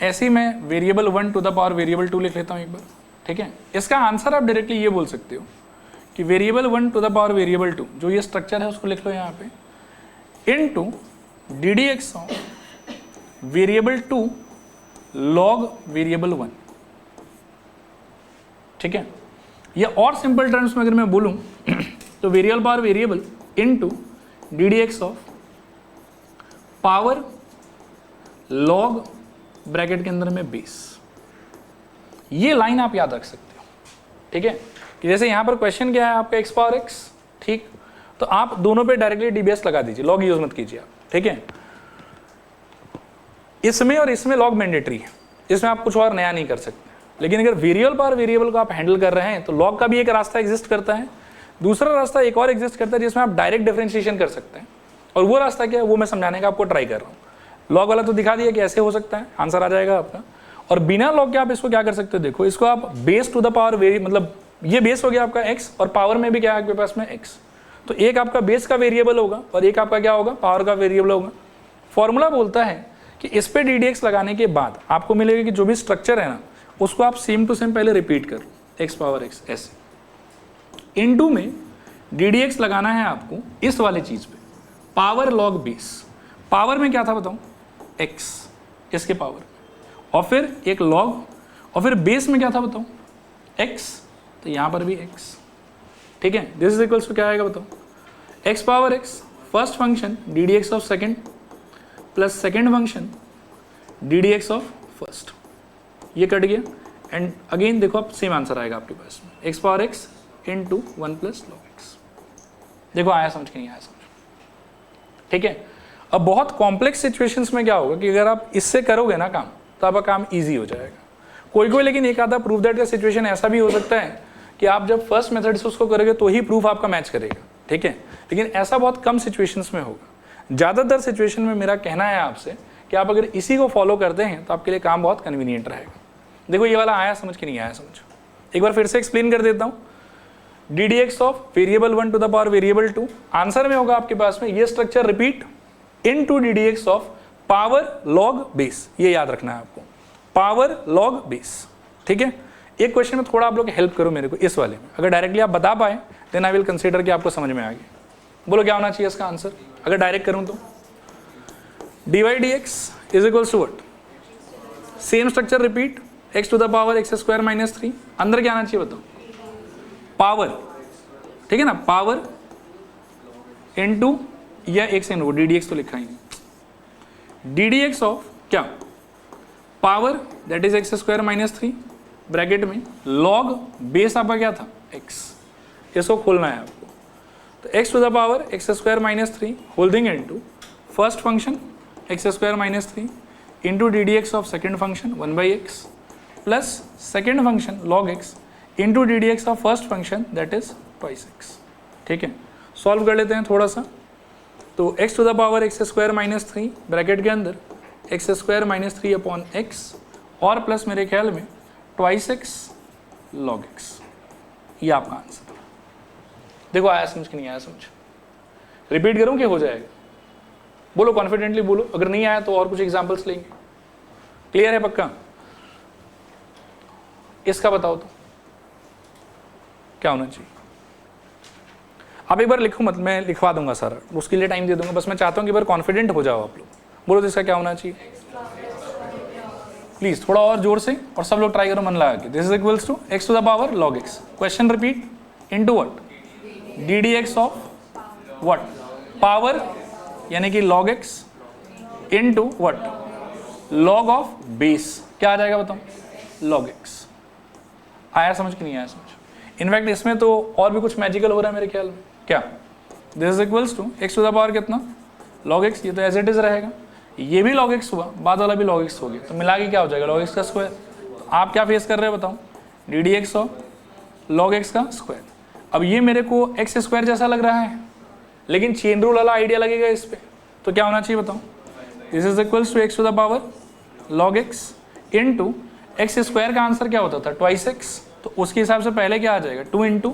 ऐसे ही मैं variable 1 to the power variable 2 लिख लेता हूँ एक बार, ठीक है। इसका आंसर आप डायरेक्टली ये बोल सकते हो कि variable 1 to the power variable 2, जो ये स्ट्रक्चर है उसको लिख लो यहाँ पे, into d d x of variable 2 log variable 1, ठीक है। या और सिंपल टर्म्स में अगर मैं बोलूँ तो variable power variable into d d x of power log bracket के अंदर में बेस। ये लाइन आप याद रख सकते हो, ठीक है। कि जैसे यहाँ पर क्वेश्चन क्या है आपका, x पावर x, ठीक, तो आप दोनों पे डायरेक्टली dbs लगा दीजिए, लॉग यूज मत कीजिए आप, ठीक है। इसमें और इसमें लॉग मैंडेटरी है, इसमें आप कुछ और नया नहीं कर सकते। लेकिन अगर वेरिएबल पावर वेरिएबल को आप हैंडल कर रहे हैं तो लॉग का भी एक रास्ता एग्जिस्ट करता है, दूसरा रास्ता एक और एग्जिस्ट करता है जिसमें आप डायरेक्ट डिफरेंशिएशन कर सकते हैं। और वो रास्ता क्या है वो मैं समझाने का आपको ट्राई कर रहा हूँ। लॉग वाला तो दिखा दिया कि ऐसे हो सकता है, आंसर आ जाएगा आपका। और बिना लॉग के आप इसको क्या कर सकते हो, देखो इसको आप बेस टू द पावर मतलब ये बेस हो गया आपका x, और पावर में भी क्या है आपके पास में x, तो एक आपका बेस का वेरिएबल होगा और एक आपका क्या होगा, पावर का वेरिएबल होगा। फॉर्मूला बोलता है कि इस पे डी डी एक्स लगाने के बाद आपको मिलेगा कि जो भी स्ट्रक्चर है ना उसको आप सेम टू सेम पहले रिपीट करो, x पावर x ऐसे। इनटू में डी डी एक्स लगाना है आपको इस वाले चीज पे, पावर लॉग बेस। पावर में क्या था बताऊं, x, इसके पावर, और फिर एक लॉग, और फिर बेस में क्या था बताओ, x, तो यहाँ पर भी x, ठीक है। दिस इज इक्वल्स टू क्या आएगा बताओ, x power x first function d d x of second plus second function d d x of first. ये कट गया एंड अगेन देखो आप सेम आंसर आएगा आपके पास में, x power x into 1 plus log x. देखो आया समझ के नहीं आया समझ, ठीक है। अब बहुत कॉम्प्लेक्स सिचुएशंस में क्या होगा कि अगर आप इससे करोगे ना काम तो आपका काम ईजी हो जाएगा। कोई कोई लेकिन एक आधा प्रूफ दैट का सिचुएशन ऐसा भी हो सकता है कि आप जब फर्स्ट मेथड से उसको करोगे तो ही प्रूफ आपका मैच करेगा, ठीक है। लेकिन ऐसा बहुत कम सिचुएशंस में होगा। ज़्यादातर सिचुएशन में मेरा कहना है आपसे कि आप अगर इसी को फॉलो करते हैं तो आपके लिए काम बहुत कन्वीनियंट रहेगा। देखो ये वाला आया समझ के नहीं आया समझ, एक बार फिर से एक्सप्लेन कर देता हूँ। D d x of variable 1 to the power variable 2, answer में होगा आपके पास में ये structure repeat into d d x of power log base. ये याद रखना है आपको, पावर लॉग बेस, ठीक है। एक क्वेश्चन में थोड़ा आप लोग हेल्प करो मेरे को इस वाले में, अगर डायरेक्टली आप बता पाए देन आई विल कंसीडर कि आपको समझ में आ गया। बोलो क्या होना चाहिए इसका आंसर अगर डायरेक्ट करूं तो, d y d x is equals to what, same structure repeat, x to the power x square minus 3, अंदर क्या आना चाहिए बताओ, पावर, ठीक है ना, पावर इनटू या एक्स इन, वो डी डी एक्स तो लिखा ही नहीं, डी डी एक्स ऑफ क्या, power that is x square minus 3 bracket में लॉग बेस आपका क्या था x, इसको खोलना है आपको। तो x to the power x square minus 3 holding into first function x square minus 3 into d d x of second function 1/x plus second function log x into d d x of first function that is twice x. ठीक है, solve कर लेते हैं थोड़ा सा। तो x to the power x square minus 3 bracket के अंदर x square minus 3 upon x और प्लस मेरे ख्याल में ट्वाइस एक्स लॉग एक्स, ये आपका आंसर। देखो आया समझ कि नहीं आया समझ? रिपीट करूं कि हो जाएगा? बोलो कॉन्फिडेंटली बोलो, अगर नहीं आया तो और कुछ एग्जांपल्स लेंगे। क्लियर है पक्का? इसका बताओ तो क्या होना चाहिए? आप एक बार लिखो, मत मैं लिखवा दूंगा सारा, उसके लिए टाइम दे दूंगा, बस मैं चाहता हूं कि एक बार कॉन्फिडेंट हो जाओ आप लोग। बोलो तो इसका क्या होना चाहिए प्लीज, थोड़ा और जोर से, और सब लोग ट्राई करो मन लगा के। This is equals to x to the power log x, question repeat, into what? D d x of what? Power यानी कि log x into what? log of base, क्या आ जाएगा बताओ? log x। आया समझ कि नहीं आया समझ? इनफैक्ट इसमें तो और भी कुछ मैजिकल हो रहा है मेरे ख्याल में। क्या? This is equals to x to the power कितना? log x, ये तो एज इट इज रहेगा, ये भी log x हुआ, बाद वाला भी log x हो गया, तो मिला के क्या हो जाएगा? log x का स्क्वायर। तो आप क्या फेस कर रहे हो बताओ? D d x of log x का स्क्वायर। अब ये मेरे को एक्स स्क्वायर जैसा लग रहा है, लेकिन चेन रूल वाला आइडिया लगेगा इस पे, तो क्या होना चाहिए बताओ? This is equals to x to the power log x into x square का आंसर क्या होता था? ट्वाइस एक्स, तो उसके हिसाब से पहले क्या आ जाएगा? 2 इंटू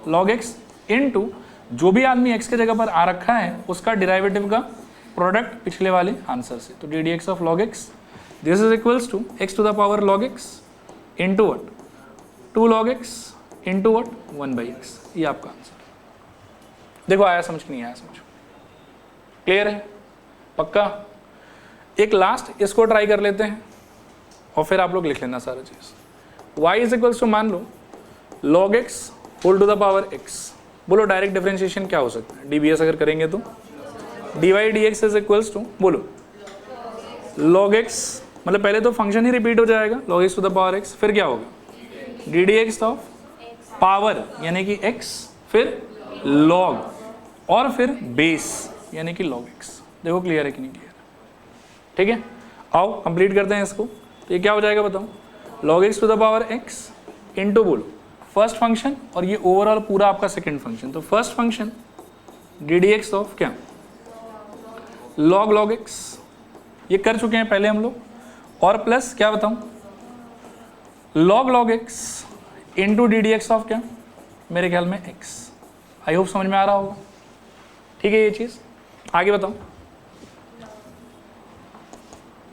log x इनटू जो भी आदमी x के जगह पर आ रखा है उसका डिराइवेटिव का प्रोडक्ट पिछले वाले आंसर से, तो d d x of log x। This is equals to x to the power log x into what? 2 log x into what? 1/x, ये आपका आंसर। देखो आया समझ कि नहीं आया समझ? क्लियर है पक्का? एक लास्ट इसको ट्राई कर लेते हैं और फिर आप लोग लिख लेना सारा चीज। y इज इक्वल्स टू, मान लो log x whole to the power x। बोलो डायरेक्ट डिफरेंशिएशन क्या हो सकता है? dbs अगर करेंगे तो dy dx is equals to, बोलो log x, मतलब पहले तो फंक्शन ही रिपीट हो जाएगा log x to the power x, फिर क्या होगा? D d x of power यानी कि x, फिर log और फिर बेस यानी कि log x। देखो क्लियर है कि नहीं क्लियर? ठीक है, आओ कंप्लीट करते हैं इसको। तो ये क्या हो जाएगा बताओ? log x to the power x into, बोलो फर्स्ट फंक्शन और ये ओवरऑल पूरा आपका सेकंड फंक्शन, तो first function d d x of क्या? log x, ये कर चुके हैं पहले हम लोग, और प्लस क्या बताऊं? log x into d d x of क्या? मेरे ख्याल में x। आई होप समझ में आ रहा होगा। ठीक है, ये चीज आगे बताओ।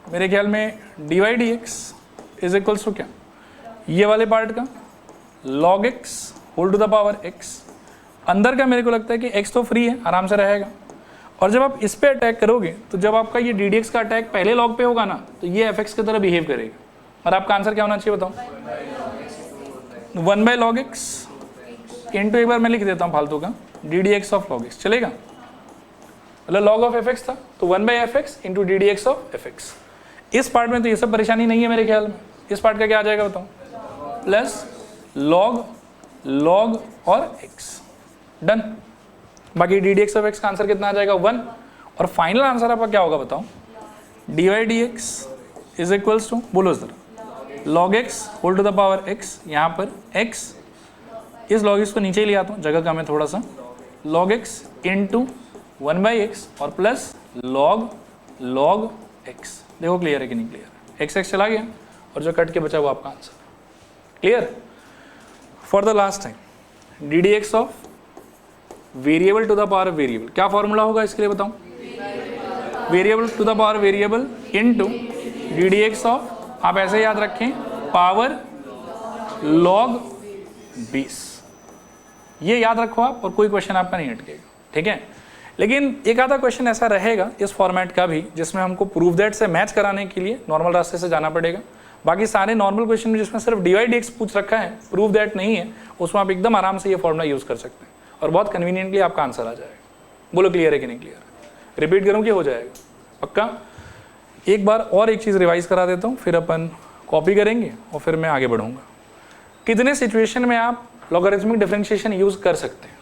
मेरे ख्याल में d y d x is equals to क्या? ये वाले पार्ट का log x whole to the power x, अंदर का मेरे को लगता है कि x तो फ्री है, आराम से रहेगा, और जब आप इस पे अटैक करोगे तो जब आपका ये डी डी एक्स का अटैक पहले log पे होगा ना, तो ये एफ एक्स की तरह बिहेव करेगा, और आपका आंसर क्या होना चाहिए बताओ? 1/log x इंटू, एक बार मैं लिख देता हूँ फालतू का, D d x of log x, चलेगा? मतलब log ऑफ एफ एक्स था तो 1/fx into d d x of F x. इस पार्ट में तो ये सब परेशानी नहीं है मेरे ख्याल में। इस पार्ट का क्या आ जाएगा बताओ? प्लस log और x, डन। बाकी D d x of x का आंसर कितना आ जाएगा? 1। और फाइनल आंसर आपका क्या होगा बताओ? D y d x is equals to, बोलो sir, log x whole to the power x, यहाँ पर x, इस log x को नीचे ही ले आता हूँ, जगह कम है थोड़ा सा, log x इंटू 1/x और प्लस log x। देखो क्लियर है कि नहीं क्लियर? x चला गया और जो कट के बचा वो आपका answer. Clear? For the last time, d d x of variable to the power variable, क्या फॉर्मूला होगा इसके लिए बताऊं? Variable to the power variable into d d x of, आप ऐसे याद रखें, पावर log बेस। ये याद रखो आप, और कोई क्वेश्चन आपका नहीं अटकेगा। ठीक है, लेकिन एक आधा क्वेश्चन ऐसा रहेगा इस फॉर्मेट का भी जिसमें हमको प्रूव दैट से मैच कराने के लिए नॉर्मल रास्ते से जाना पड़ेगा। बाकी सारे नॉर्मल क्वेश्चन में जिसमें सिर्फ डी वाई डी एक्स पूछ रखा है, प्रूव दैट नहीं है, उसमें आप एकदम आराम से ये फॉर्मूला यूज कर सकते हैं और बहुत कन्वीनियंटली आपका आंसर आ जाएगा। बोलो क्लियर है कि नहीं क्लियर? रिपीट करूँ कि हो जाएगा पक्का? एक बार और एक चीज़ रिवाइज करा देता हूँ, फिर अपन कॉपी करेंगे और फिर मैं आगे बढ़ूँगा। कितने सिचुएशन में आप लॉगरिथमिक डिफरेंशिएशन यूज कर सकते हैं?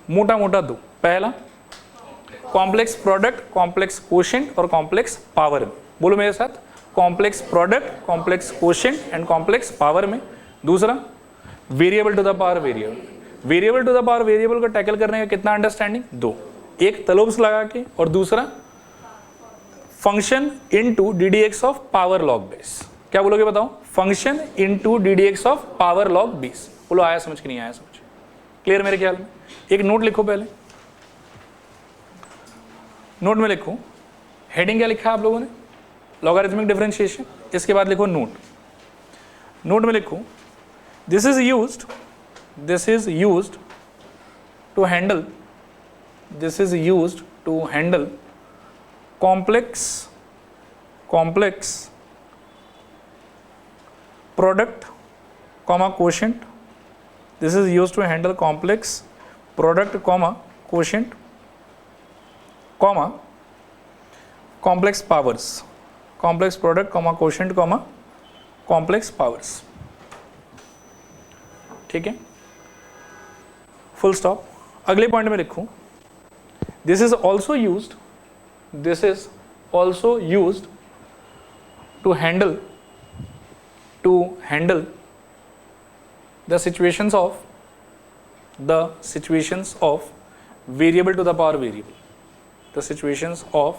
मोटा मोटा दो। पहला, कॉम्प्लेक्स प्रोडक्ट, कॉम्प्लेक्स कोशेंट और कॉम्प्लेक्स पावर में। बोलो मेरे साथ, complex product, complex quotient and complex power में। दूसरा variable to the power variable. Variable to the power variable को टैकल करने का कितना अंडरस्टैंडिंग? दो, एक तलोब्स लगा के और दूसरा function into ddx of power log base. क्या बोलोगे बताओ? Function into ddx of power log base. बोलो आया समझ कि नहीं आया समझ? क्लियर मेरे ख्याल में? एक नोट लिखो पहले, नोट में लिखो, हेडिंग क्या लिखा है आप लोगों ने? Logarithmic differentiation. इसके बाद लिखो नोट, नोट में लिखो this is used to handle, this is used to handle complex product comma quotient. This is used to handle complex product comma quotient comma complex powers, complex product comma quotient comma complex powers। ठीक है, full stop. अगले point में लिखूं this is also used, this is also used to handle the situations of variable to the power variable, the situations of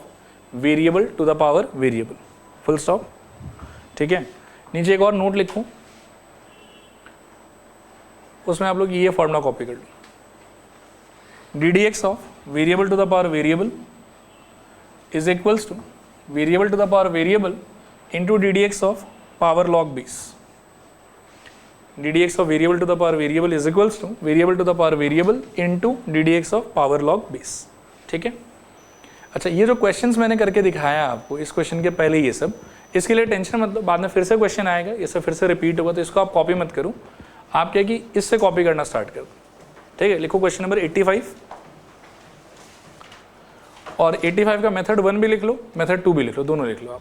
variable to the power variable। full stop। ठीक है, नीचे एक और note लिखूं, उसमें आप लोग ये फॉर्मूला कॉपी कर लो, ddx of variable to the power variable is equals to variable to the power variable into ddx of power log base। ddx of variable to the power variable is equals to variable to the power variable into ddx of power log base। ठीक है, अच्छा ये जो questions मैंने करके दिखाया आपको, इस क्वेश्चन के पहले ये सब, इसके लिए टेंशन मत लो, बाद में फिर से क्वेश्चन आएगा, ये सब फिर से रिपीट होगा, तो इसको आप कॉपी मत करो, आप क्या कि इससे कॉपी करना स्टार्ट कर दो। ठीक है, लिखो क्वेश्चन नंबर 85 और 85 का मेथड 1 भी लिख लो, मेथड 2 भी लिख लो, दोनों लिख लो आप।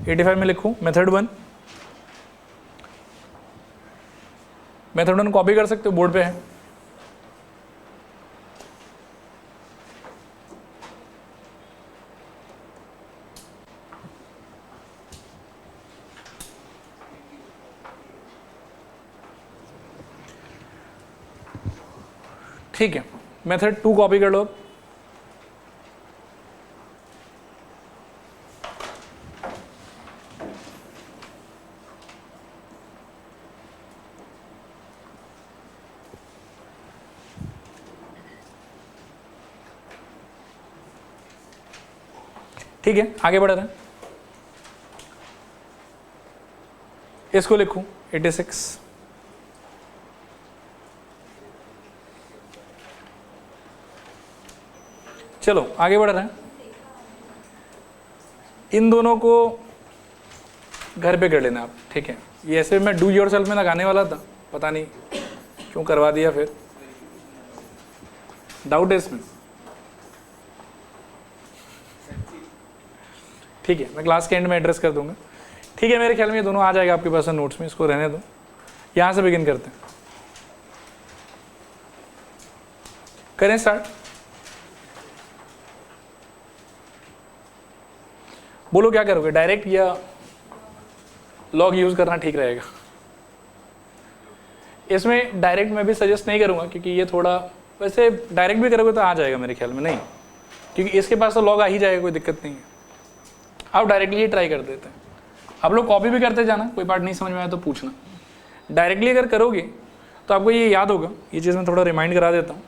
85 में लिखो मेथड 1, मेथड 1 कॉपी कर सकते हो, बोर्ड पे है। ठीक है, मेथड 2 कॉपी कर लो। ठीक है, आगे बढ़ रहे हैं, इसको लिखूं 86। चलो आगे बढ़ रहे हैं, इन दोनों को घर पे कर लेना आप। ठीक है, ये ऐसे मैं डू योर सेल्फ में लगाने वाला था, पता नहीं क्यों करवा दिया, फिर डाउट है इसमें। ठीक है, मैं क्लास के एंड में एड्रेस कर दूंगा। ठीक है, मेरे ख्याल में ये दोनों आ जाएगा आपके पास नोट्स में, इसको रहने दो। यहाँ से बिगिन करते हैं, करें स्टार्ट। बोलो क्या करोगे, डायरेक्ट या लॉग यूज करना ठीक रहेगा? इसमें डायरेक्ट मैं भी सजेस्ट नहीं करूंगा, क्योंकि ये थोड़ा, वैसे डायरेक्ट भी करोगे तो आ जाएगा मेरे ख्याल में, नहीं क्योंकि इसके पास तो लॉग आ ही जाएगा, कोई दिक्कत नहीं है। आप डायरेक्टली ही ट्राई कर देते हैं, आप लोग कॉपी भी करते जाना, कोई पार्ट नहीं समझ में आया तो पूछना। डायरेक्टली अगर करोगे तो आपको ये याद होगा, ये चीज़ मैं थोड़ा रिमाइंड करा देता हूँ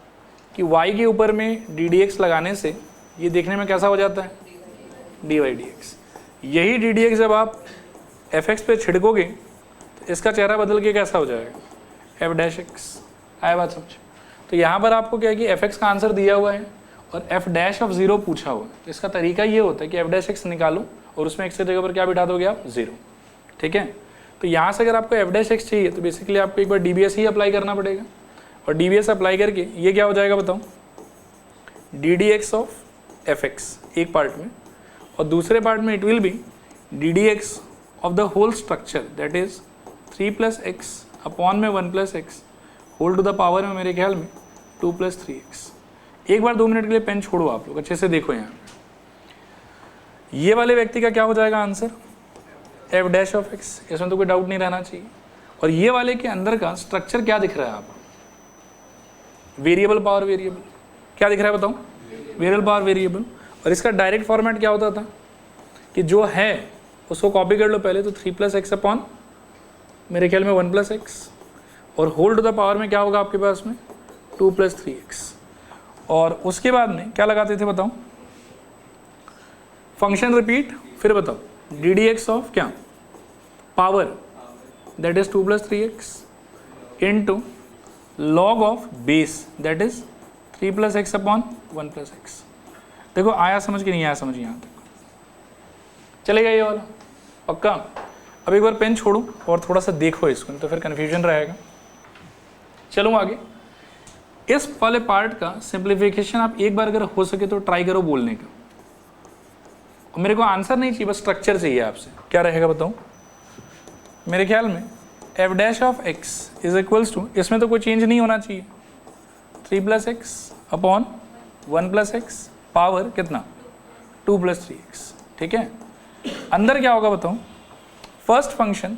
कि y के ऊपर में ddx लगाने से ये देखने में कैसा हो जाता है, dy dx। यही ddx जब आप fx पे छिड़कोगे तो इसका चेहरा बदल के कैसा हो जाएगा, f डैश x। आया बात समझ? तो यहाँ पर आपको क्या है कि fx का आंसर दिया हुआ है और f डैश ऑफ 0 पूछा हुआ है, तो इसका तरीका ये होता है कि f डैश x निकालो और उसमें x की जगह पर क्या बिठा दोगे आप, 0। ठीक है, तो यहाँ से अगर आपको f डैश x चाहिए तो बेसिकली आपको एक बार dbs ही अप्लाई करना पड़ेगा, और dbs अप्लाई करके ये क्या हो जाएगा बताओ, ddx ऑफ fx एक पार्ट में, और दूसरे पार्ट में it will be ddx of the whole structure, that is 3 + x upon में 1 + x whole to the power में मेरे ख्याल में 2 + 3x। एक बार 2 मिनट के लिए पेन छोड़ो आप लोग, अच्छे से देखो यहाँ पे। ये वाले व्यक्ति का क्या हो जाएगा answer, F dash of x, इसमें तो कोई डाउट नहीं रहना चाहिए। और ये वाले के अंदर का स्ट्रक्चर क्या दिख रहा है आपको, वेरिएबल पावर वेरिएबल, क्या दिख रहा है बताओ, वेरिएबल पावर वेरिएबल। और इसका डायरेक्ट फॉर्मेट क्या होता था कि जो है उसको कॉपी कर लो पहले, तो 3 + x अपॉन मेरे ख्याल में 1 + x, और होल टू द पावर में क्या होगा आपके पास में 2 + 3x। और उसके बाद में क्या लगाते थे बताओ, फंक्शन रिपीट, फिर बताओ डी डी एक्स ऑफ क्या power that is 2 + 3x into log of base that is 3 + x upon 1 + x। देखो आया समझ के नहीं आया समझ, यहाँ तक चलेगा ये वाला पक्का। अब एक बार पेन छोड़ो और थोड़ा सा देखो इसको, तो फिर कन्फ्यूजन रहेगा। चलो आगे, इस वाले पार्ट का सिंप्लीफिकेशन आप एक बार अगर हो सके तो ट्राई करो बोलने का। और मेरे को आंसर नहीं चाहिए, बस स्ट्रक्चर चाहिए आपसे, क्या रहेगा बताओ। मेरे ख्याल में f dash of x is equals to, इसमें तो कोई चेंज नहीं होना चाहिए, 3 + x अपॉन 1 + x पावर कितना 2 + 3x, ठीक है। अंदर क्या होगा बताओ, फर्स्ट फंक्शन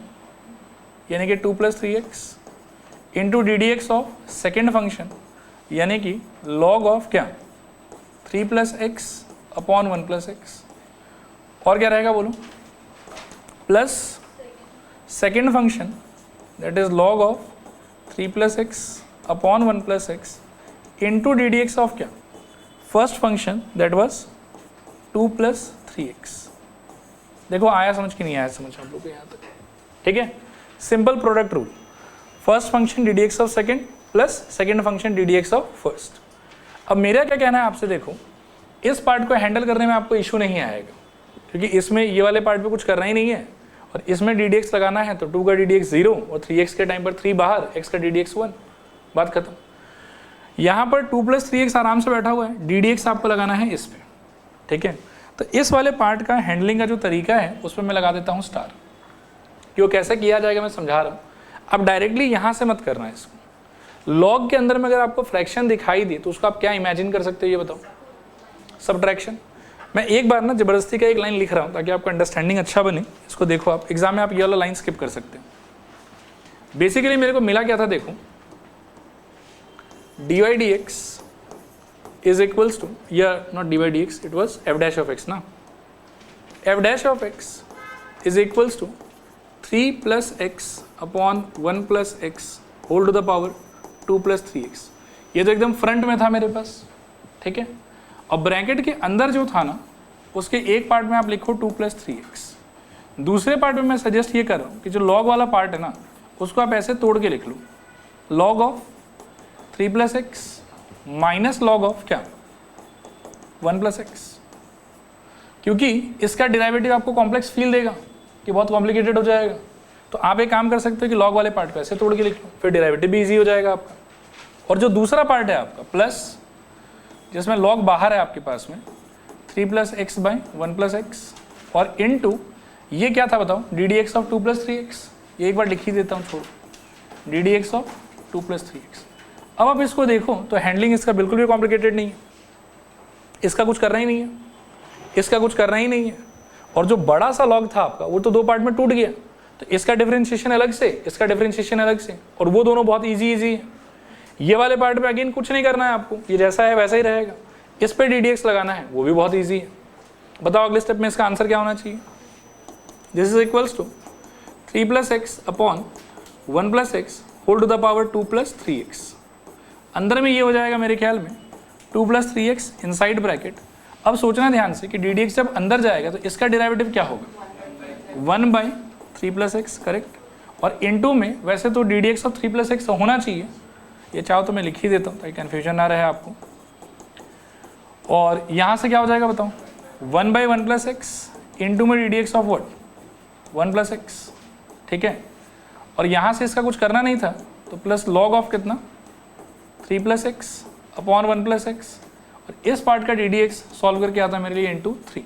यानी कि 2 + 3x into d d x of second function यानी कि लॉग ऑफ क्या 3 + x अपॉन 1 + x, और क्या रहेगा बोलो, plus second function that is log of 3 + x upon 1 + x into d d x of क्या first function that was 2 + 3x। देखो आया समझ कि नहीं आया समझ आप लोग को यहाँ तक, ठीक है। Simple product rule, first function d d x of second plus second function d d x of first. अब मेरा क्या कहना है आपसे, देखो इस पार्ट को हैंडल करने में आपको इशू नहीं आएगा, क्योंकि इसमें ये वाले पार्ट पे कुछ करना ही नहीं है, और इसमें डी डी एक्स लगाना है तो 2 का डी डी एक्स 0 और 3x के टाइम पर 3 बाहर, x का डी डी एक्स 1, बात खत्म। यहाँ पर 2 + 3x आराम से बैठा हुआ है, डी डी एक्स आपको लगाना है इस पर, ठीक है। तो इस वाले पार्ट का हैंडलिंग का जो तरीका है उस पर मैं लगा देता हूँ स्टार, क्यों कैसे किया जाएगा मैं समझा रहा हूँ। अब डायरेक्टली यहाँ से मत करना है इसको, लॉग के अंदर में अगर आपको फ्रैक्शन दिखाई दे तो उसको आप क्या इमेजिन कर सकते हो ये बताओ, सब्ट्रैक्शन। मैं एक बार ना जबरदस्ती का एक लाइन लिख रहा हूँ ताकि आपका अंडरस्टैंडिंग अच्छा बने, इसको देखो आप, एग्जाम में आप ये वाला लाइन स्किप कर सकते हो। बेसिकली मेरे को मिला क्या था, देखो dy dx is equals to, yeah, not dy dx, it was f dash of x ना, f dash of x is equals to 3 + x upon 1 + x whole to the power 2 + 3x। ये तो एकदम फ्रंट में था मेरे पास, ठीक है। अब ब्रैकेट के अंदर जो था ना उसके एक पार्ट में आप लिखो 2 + 3x, दूसरे पार्ट में मैं सजेस्ट ये कर रहा हूँ कि जो लॉग वाला पार्ट है ना उसको आप ऐसे तोड़ के लिख लो, log of 3 + x minus log of क्या 1 + x, क्योंकि इसका डेरिवेटिव आपको कॉम्प्लेक्स फील देगा कि बहुत कॉम्प्लिकेटेड हो जाएगा। तो आप एक काम कर सकते हो कि लॉग वाले पार्ट को ऐसे तोड़ के लिख लो, फिर डेरिवेटिव भी इजी हो जाएगा आपका। और जो दूसरा पार्ट है आपका प्लस, जिसमें लॉग बाहर है आपके पास में 3 + x / 1 + x, और इनटू ये क्या था बताओ, D d x of 2 + 3x। ये एक बार लिख ही देता हूँ, छोड़ो, D d x of 2 + 3x। अब आप इसको देखो तो हैंडलिंग इसका बिल्कुल भी कॉम्प्लिकेटेड नहीं है, इसका कुछ करना ही नहीं है, इसका कुछ करना ही नहीं है। और जो बड़ा सा लॉग था आपका वो तो 2 पार्ट में टूट गया, तो इसका डिफरेंशिएशन अलग से, इसका डिफरेंशिएशन अलग से, और वो दोनों बहुत इजी है। ये वाले पार्ट में अगेन कुछ नहीं करना है आपको, ये जैसा है वैसा ही रहेगा, इस पे डी डी एक्स लगाना है, वो भी बहुत ईजी है। बताओ अगले स्टेप में इसका आंसर क्या होना चाहिए, this is equals to 3 + x upon 1 + x whole to the power 2 + 3x। अंदर में ये हो जाएगा मेरे ख्याल में 2 + 3x इनसाइड ब्रैकेट। अब सोचना ध्यान से कि डी डी एक्स जब अंदर जाएगा तो इसका डेरिवेटिव क्या होगा 1/3 + x, करेक्ट। और इनटू में वैसे तो d d x of 3 + x होना चाहिए, ये चाहो तो मैं लिख ही देता हूँ ताकि कन्फ्यूजन ना रहे आपको। और यहाँ से क्या हो जाएगा बताओ, 1/1 + x इंटू में D d x of what 1 + x, ठीक है। और यहाँ से इसका कुछ करना नहीं था तो प्लस लॉग ऑफ कितना 3 + x अपॉन 1 + x, और इस पार्ट का डी डी एक्स सॉल्व करके आता है मेरे लिए इंटू 3।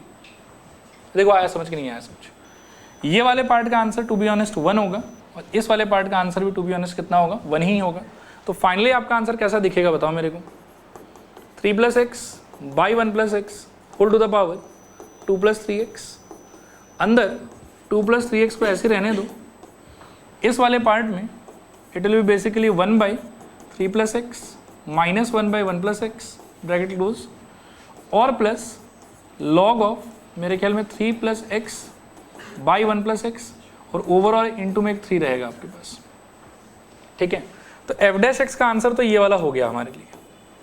देखो आया समझ कि नहीं आया समझ। ये वाले पार्ट का आंसर टू बी ऑनेस्ट 1 होगा, और इस वाले पार्ट का आंसर भी टू बी ऑनेस्ट कितना होगा 1 ही होगा। तो फाइनली आपका आंसर कैसा दिखेगा बताओ मेरे को, 3 plus x by 1 plus x whole to the power 2 plus 3x। अंदर 2 प्लस 3x को ऐसे रहने दो। इस वाले पार्ट में it will B basically 1 by 3 plus x minus 1 by 1 plus x bracket close और प्लस लॉग ऑफ मेरे ख्याल में 3 plus x by 1 plus x और ओवरऑल इनटू में एक 3 रहेगा आपके पास। ठीक है, तो एफ डैश एक्स का आंसर तो ये वाला हो गया हमारे लिए।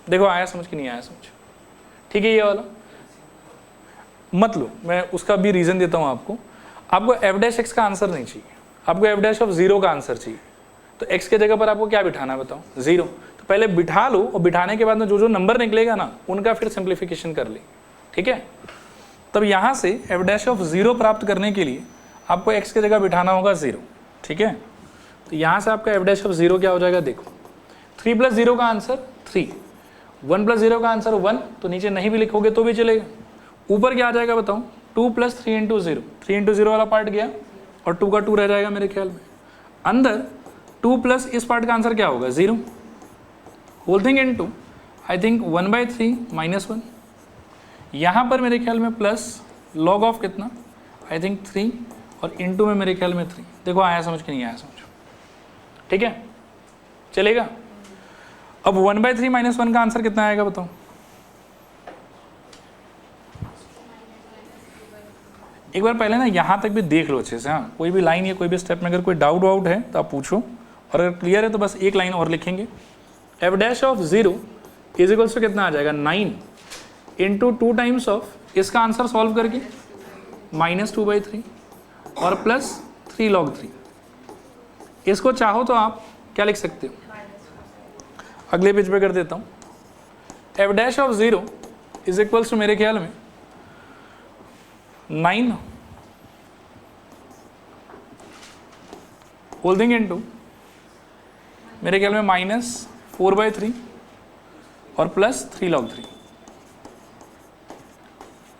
देखो आया समझ कि नहीं आया समझ? ठीक है, ये वाला मत लो, मैं उसका भी रीजन देता हूँ आपको। आपको एफ डैश एक्स का आंसर नहीं चाहिए, आपको एफ डैश ऑफ 0 का आंसर चाहिए। तो एक्स के जगह पर आपको क्या बिठाना है बताओ? 0। तो पहले बिठा लो और बिठाने के बाद में जो जो नंबर निकलेगा ना उनका फिर सिंप्लीफिकेशन कर ले। ठीक है, तब यहाँ से एफ डैश ऑफ 0 प्राप्त करने के लिए आपको x की जगह बिठाना होगा 0। ठीक है, तो यहाँ से आपका एफ डैश ऑफ 0 क्या हो जाएगा? देखो 3 प्लस 0 का आंसर 3, 1 प्लस 0 का आंसर 1, तो नीचे नहीं भी लिखोगे तो भी चलेगा। ऊपर क्या आ जाएगा बताओ? 2 प्लस 3 इंटू 0, 3 इंटू 0 वाला पार्ट गया और 2 का 2 रह जाएगा मेरे ख्याल में। अंदर 2 प्लस इस पार्ट का आंसर क्या होगा? 0 whole thing into I think 1 by 3 minus 1। यहाँ पर मेरे ख्याल में प्लस लॉग ऑफ कितना? आई थिंक 3 और इनटू में मेरे ख्याल में 3। देखो आया समझ कि नहीं आया समझ? ठीक है, चलेगा। अब 1 बाई 3 माइनस 1 का आंसर कितना आएगा बताओ? एक बार पहले ना यहाँ तक भी देख लो अच्छे से। हाँ, कोई भी लाइन या कोई भी स्टेप में अगर कोई डाउट वाउट है तो आप पूछो, और अगर क्लियर है तो बस एक लाइन और लिखेंगे। F dash of 0 is equals to कितना आ जाएगा? 9 इंटू 2 टाइम्स ऑफ इसका आंसर सॉल्व करके माइनस 2 बाई 3 और प्लस 3 लॉग 3। इसको चाहो तो आप क्या लिख सकते हो? अगले पेज पे कर देता हूँ। F dash of 0 is equals to मेरे ख्याल में 9 होल्डिंग इनटू मेरे ख्याल में माइनस 4 बाई 3 और प्लस 3 लॉग 3।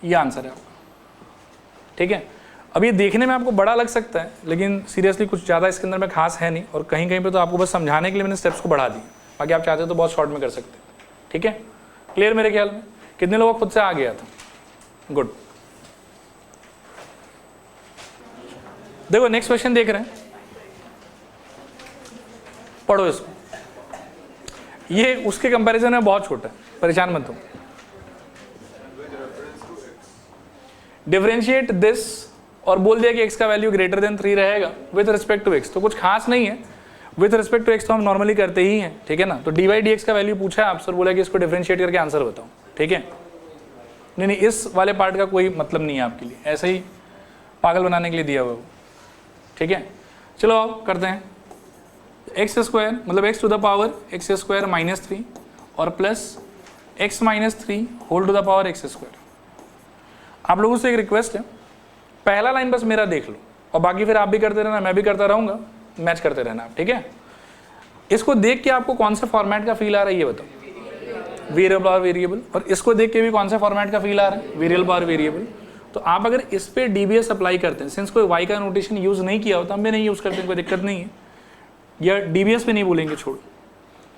ये आंसर है आपका। ठीक है, अब ये देखने में आपको बड़ा लग सकता है लेकिन सीरियसली कुछ ज़्यादा इसके अंदर में खास है नहीं, और कहीं कहीं पे तो आपको बस समझाने के लिए मैंने स्टेप्स को बढ़ा दी। बाकी आप चाहते हो तो बहुत शॉर्ट में कर सकते हैं। ठीक है, क्लियर मेरे ख्याल में? कितने लोगों को खुद से आ गया था? गुड। देखो नेक्स्ट क्वेश्चन देख रहे हैं, पढ़ो इसको। ये उसके कंपैरिजन में बहुत छोटा है, परेशान मत हो। डिफरेंशिएट दिस और बोल दिया कि x का वैल्यू ग्रेटर देन 3 रहेगा विथ रिस्पेक्ट टू x। तो कुछ खास नहीं है, विथ रिस्पेक्ट टू x तो हम नॉर्मली करते ही हैं। ठीक है ना, तो dy dx का वैल्यू पूछा है आपसे और बोला कि इसको डिफरेंशिएट करके आंसर बताओ। ठीक है, नहीं इस वाले पार्ट का कोई मतलब नहीं है आपके लिए, ऐसे ही पागल बनाने के लिए दिया हुआ वो। ठीक है, चलो अब करते हैं। एक्स स्क्वायर मतलब x to the power x square minus 3 और plus x minus 3 whole to the power x square. आप लोगों से एक रिक्वेस्ट है, पहला लाइन बस मेरा देख लो और बाकी फिर आप भी करते रहना, मैं भी करता रहूँगा, मैच करते रहना आप। ठीक है, इसको देख के आपको कौन से फॉर्मेट का फील आ रहा है ये बताओ? वेरिएबल और वेरिएबल। और इसको देख के भी कौन से फॉर्मेट का फील आ रहा है? वेरिएबल और वेरिएबल। तो आप अगर इस पे डीबीएस अप्लाई करते हैं, सिंस कोई वाई का नोटेशन यूज़ नहीं किया होता, हम भी नहीं यूज़ करते हैं, कोई दिक्कत नहीं है, या डीबीएस पे नहीं बोलेंगे छोड़ो,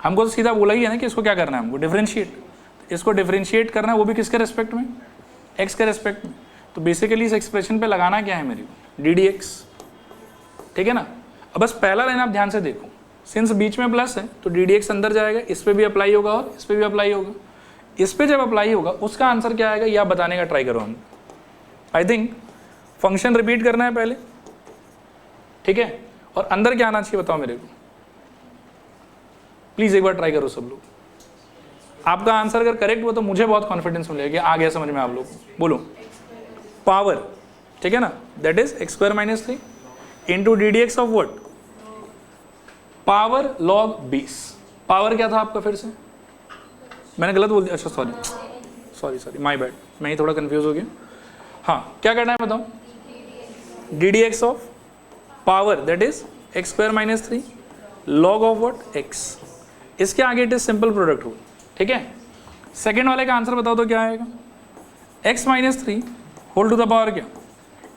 हमको तो सीधा बोला ही है ना कि इसको क्या करना है, हमको डिफरेंशिएट। इसको डिफरेंशिएट करना है, वो भी किसके रेस्पेक्ट में? एक्स के रेस्पेक्ट में। तो बेसिकली इस एक्सप्रेशन पे लगाना क्या है मेरे को? D d x. ठीक है ना, अब बस पहला लाइन आप ध्यान से देखो, सिंस बीच में प्लस है तो डी डी एक्स अंदर जाएगा, इस पर भी अप्लाई होगा और इस पर भी अप्लाई होगा। इस पर जब अप्लाई होगा उसका आंसर क्या आएगा ये आप बताने का ट्राई करो। हम आई थिंक फंक्शन रिपीट करना है पहले। ठीक है, और अंदर क्या आना चाहिए बताओ मेरे को? प्लीज एक बार ट्राई करो सब लोग। आपका आंसर अगर करेक्ट हुआ तो मुझे बहुत कॉन्फिडेंस मिलेगा कि आ गया समझ में आप लोग। बोलो पावर। ठीक है ना, that is x square minus 3 into d d x of what? Power log 20। Power क्या था आपका? फिर से मैंने गलत बोल दिया, अच्छा सॉरी माय बैड, मैं ही थोड़ा कंफ्यूज हो गया। हाँ, क्या करना है बताओ? D d x of power that is x square minus 3 log of what? X. इसके आगे it is simple product rule. ठीक है, सेकेंड वाले का आंसर बताओ तो क्या आएगा? X minus 3 whole to the power क्या?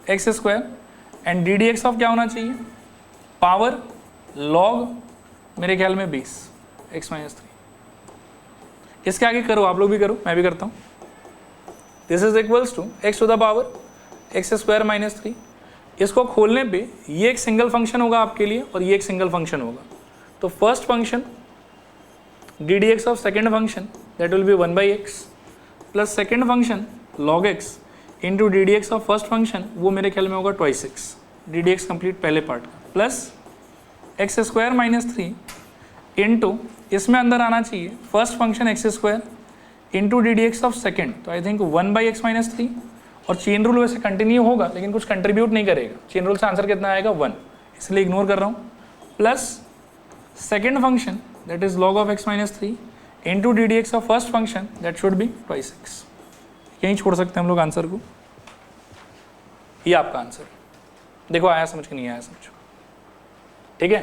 X square and d d x of क्या होना चाहिए? पावर लॉग मेरे ख्याल में 20 एक्स माइनस 3। इसके आगे करो, आप लोग भी करो, मैं भी करता हूँ। This is equals to x to the power x square minus 3। इसको खोलने पे ये एक सिंगल फंक्शन होगा आपके लिए और ये एक सिंगल फंक्शन होगा। तो first function d d x of second function that will be 1/x plus second function log x into d d x of first function, वो मेरे ख्याल में होगा 2x D d x complete पहले part का, plus x square minus 3 into इसमें अंदर आना चाहिए first function x square into d d x of second, तो आई थिंक 1/x माइनस 3। और चेन रूल वैसे कंटिन्यू होगा लेकिन कुछ कंट्रीब्यूट नहीं करेगा, चेन रूल से आंसर कितना आएगा 1, इसलिए इग्नोर कर रहा हूँ। Plus second function that is log of x minus 3 into d d x of first function that should be 2x। यहीं छोड़ सकते हैं हम लोग आंसर को, ये आपका आंसर। देखो आया समझ के नहीं आया समझो, ठीक है।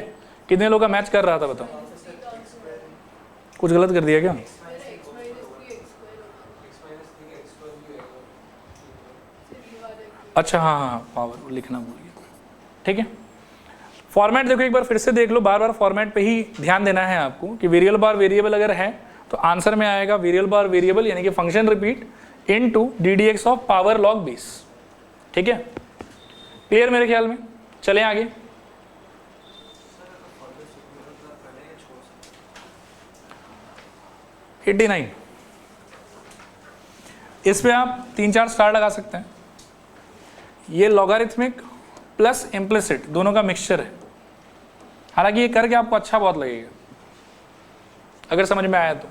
कितने लोग का मैच कर रहा था बताओ, कुछ गलत कर दिया क्या? अच्छा हाँ हाँ पावर लिखना भूल गया, ठीक है। फॉर्मेट देखो एक बार फिर से देख लो, बार बार फॉर्मेट पे ही ध्यान देना है आपको कि वेरिएबल बार वेरिएबल अगर है तो आंसर में आएगा वेरिएबल बार वेरिएबल यानी कि function repeat into d d x of power log base, ठीक है। क्लियर मेरे ख्याल में, चलें आगे। एट्टी 89 इस पे आप 3-4 स्टार लगा सकते हैं। ये लॉगरिथमिक प्लस इम्प्लिसिट दोनों का मिक्सचर है, हालांकि ये करके आपको अच्छा बहुत लगेगा अगर समझ में आया तो।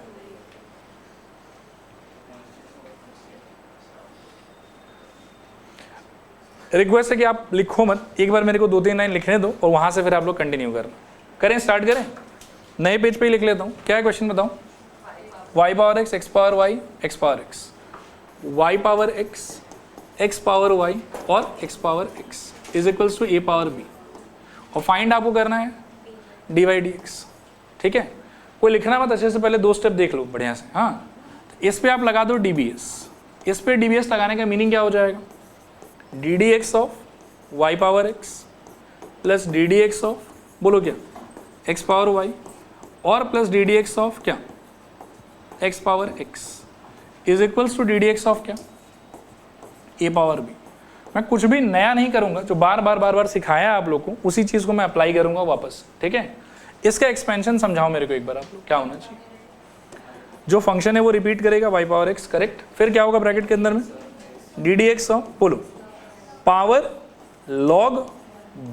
रिक्वेस्ट है कि आप लिखो मत, एक बार मेरे को 2-3 लाइन लिखने दो और वहां से फिर आप लोग कंटिन्यू करना। करें, स्टार्ट करें। नए पेज पे ही लिख लेता हूँ। क्या है क्वेश्चन बताओ? y power x, x power y, x power x, y power x, x power y और x power x is equals to a power b, और फाइंड आपको करना है dy dx, ठीक है। कोई लिखना मत, अच्छे से पहले 2 स्टेप देख लो बढ़िया से। हाँ, इस पे आप लगा दो dbs। इस पे dbs लगाने का मीनिंग क्या हो जाएगा? D d x of y power x plus d d x of, बोलो क्या, एक्स पावर वाई और plus d d x of क्या, x power x is equals to d d x of क्या, a power B. मैं कुछ भी नया नहीं करूंगा, जो बार बार सिखाया आप लोग को उसी चीज़ को मैं अप्लाई करूंगा वापस, ठीक है। इसका एक्सपेंशन समझाओ मेरे को एक बार आप लोग, क्या होना चाहिए। जो फंक्शन है वो रिपीट करेगा वाई पावर एक्स, करेक्ट। फिर क्या होगा ब्रैकेट के अंदर में, डी डी एक्स ऑफ, बोलो, पावर log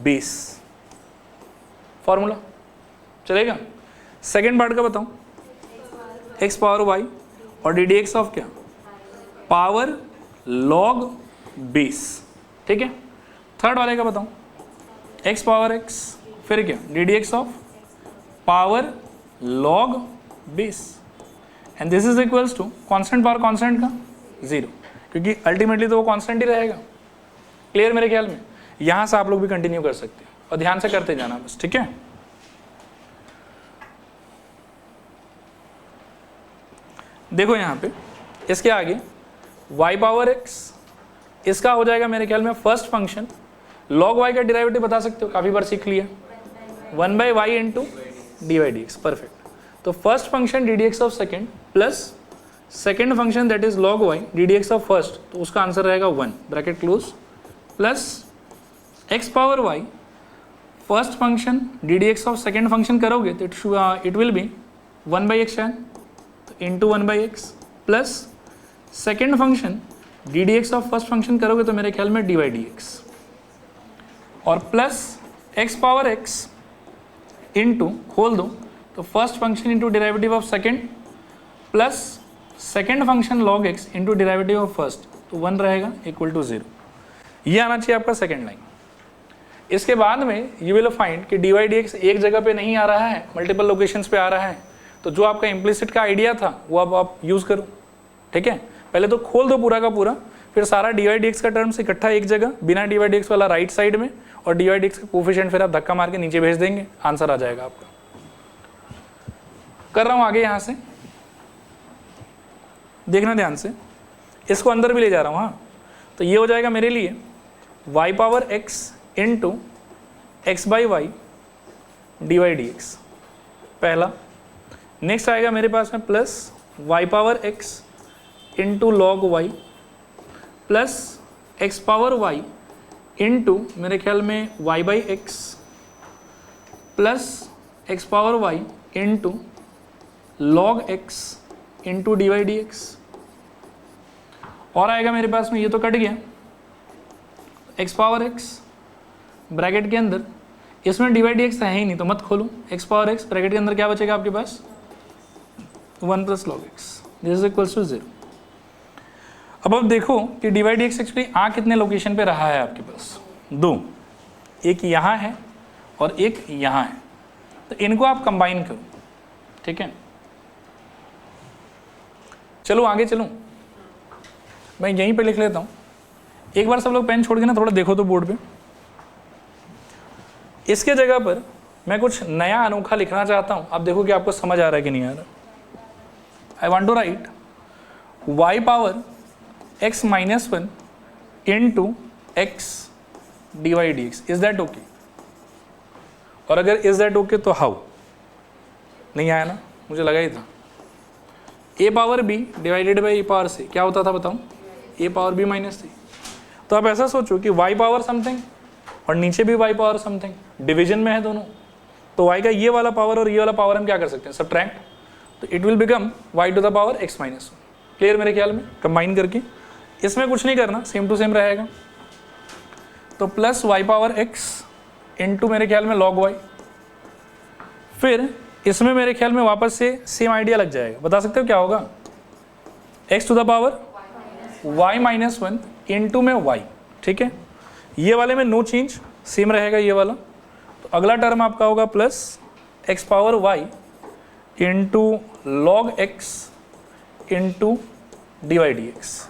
बेस, फॉर्मूला चलेगा। सेकेंड पार्ट का बताऊं, x पावर y और डी डी एक्स ऑफ क्या, पावर log बेस, ठीक है। थर्ड वाले का बताऊं, x पावर x फिर क्या, d d x of power log base, and this is equals to constant power constant का 0, क्योंकि अल्टीमेटली तो वो कांस्टेंट ही रहेगा। क्लियर मेरे ख्याल में, यहां से आप लोग भी कंटिन्यू कर सकते हैं और ध्यान से करते जाना बस, ठीक है। देखो यहां पे इसके आगे y पावर x, इसका हो जाएगा मेरे ख्याल में फर्स्ट फंक्शन log y का डेरिवेटिव बता सकते हो, काफी बार सीख लिया, 1/y into d y d x, perfect. तो first function d d x of second plus second function that is log y d d x of first, तो उसका आंसर रहेगा 1, bracket close, plus x power y first function d d x of second function करोगे तो it will be 1/x है, तो into 1/x, plus second function d d x of first function करोगे तो मेरे ख्याल में डी वाई डी एक्स, और plus x power x into खोल दो तो first function into derivative of second plus second function log x into derivative of first, तो 1 रहेगा इक्वल टू 0। ये आना चाहिए आपका सेकेंड लाइन। इसके बाद में यू विल फाइंड कि डी वाई डी एक्स एक जगह पे नहीं आ रहा है, मल्टीपल लोकेशंस पे आ रहा है, तो जो आपका इम्प्लिसिट का आइडिया था वो अब आप यूज़ करो, ठीक है। पहले तो खोल दो पूरा का पूरा, फिर सारा डी वाई डी एक्स का टर्म्स इकट्ठा एक जगह बिना डी वाई डी एक्स वाला राइट साइड में, और डी वाई डी एक्स का कोफिशिएंट फिर आप धक्का मार के नीचे भेज देंगे, आंसर आ जाएगा आपका। कर रहा हूँ आगे, यहाँ से देखना ध्यान से, इसको अंदर भी ले जा रहा हूँ। हाँ, तो ये हो जाएगा मेरे लिए y power x into x by y d y d x, पहला। नेक्स्ट आएगा मेरे पास में plus y power x into log y plus x power y into मेरे ख्याल में y by x plus x power y into log x into d y d x. और आएगा मेरे पास में, ये तो कट गया, एक्स पावर एक्स ब्रैकेट के अंदर, इसमें डी वाई डी एक्स है ही नहीं तो मत खोलो, एक्स पावर एक्स ब्रैकेट के अंदर क्या बचेगा आपके पास 1 plus log x, this is equals to 0। अब देखो कि d y d x actually आ कितने लोकेशन पे रहा है आपके पास, 2, एक यहाँ है और एक यहाँ है, तो इनको आप कंबाइन करो, ठीक है। चलो आगे चलूं, मैं यहीं पे लिख लेता हूं, एक बार सब लोग पेन छोड़ के ना थोड़ा देखो तो बोर्ड पे, इसके जगह पर मैं कुछ नया अनोखा लिखना चाहता हूं, आप देखो कि आपको समझ आ रहा है कि नहीं आ रहा। I want to write y power x minus 1 into x d y d x, is that okay? और अगर इज दैट ओके तो हाउ? नहीं आया ना, मुझे लगा ही था। A power b divided by a power c क्या होता था बताऊं? A power b minus c. तो आप ऐसा सोचो कि वाई पावर समथिंग और नीचे भी वाई पावर समथिंग, डिवीजन में है दोनों, तो वाई का ये वाला पावर और ये वाला पावर हम क्या कर सकते हैं, सब्ट्रैक्ट, तो it will become y to the power x minus 1। Clear मेरे ख्याल में? कंबाइन करके इसमें कुछ नहीं करना, सेम टू सेम रहेगा, तो plus y power x into मेरे ख्याल में लॉग वाई, फिर इसमें मेरे ख्याल में वापस से सेम आइडिया लग जाएगा, बता सकते हो क्या होगा, x to the power y minus 1 into में वाई, ठीक है। ये वाले में नो चेंज, सेम रहेगा ये वाला, तो अगला टर्म आपका होगा plus x power y into log x into d y d x.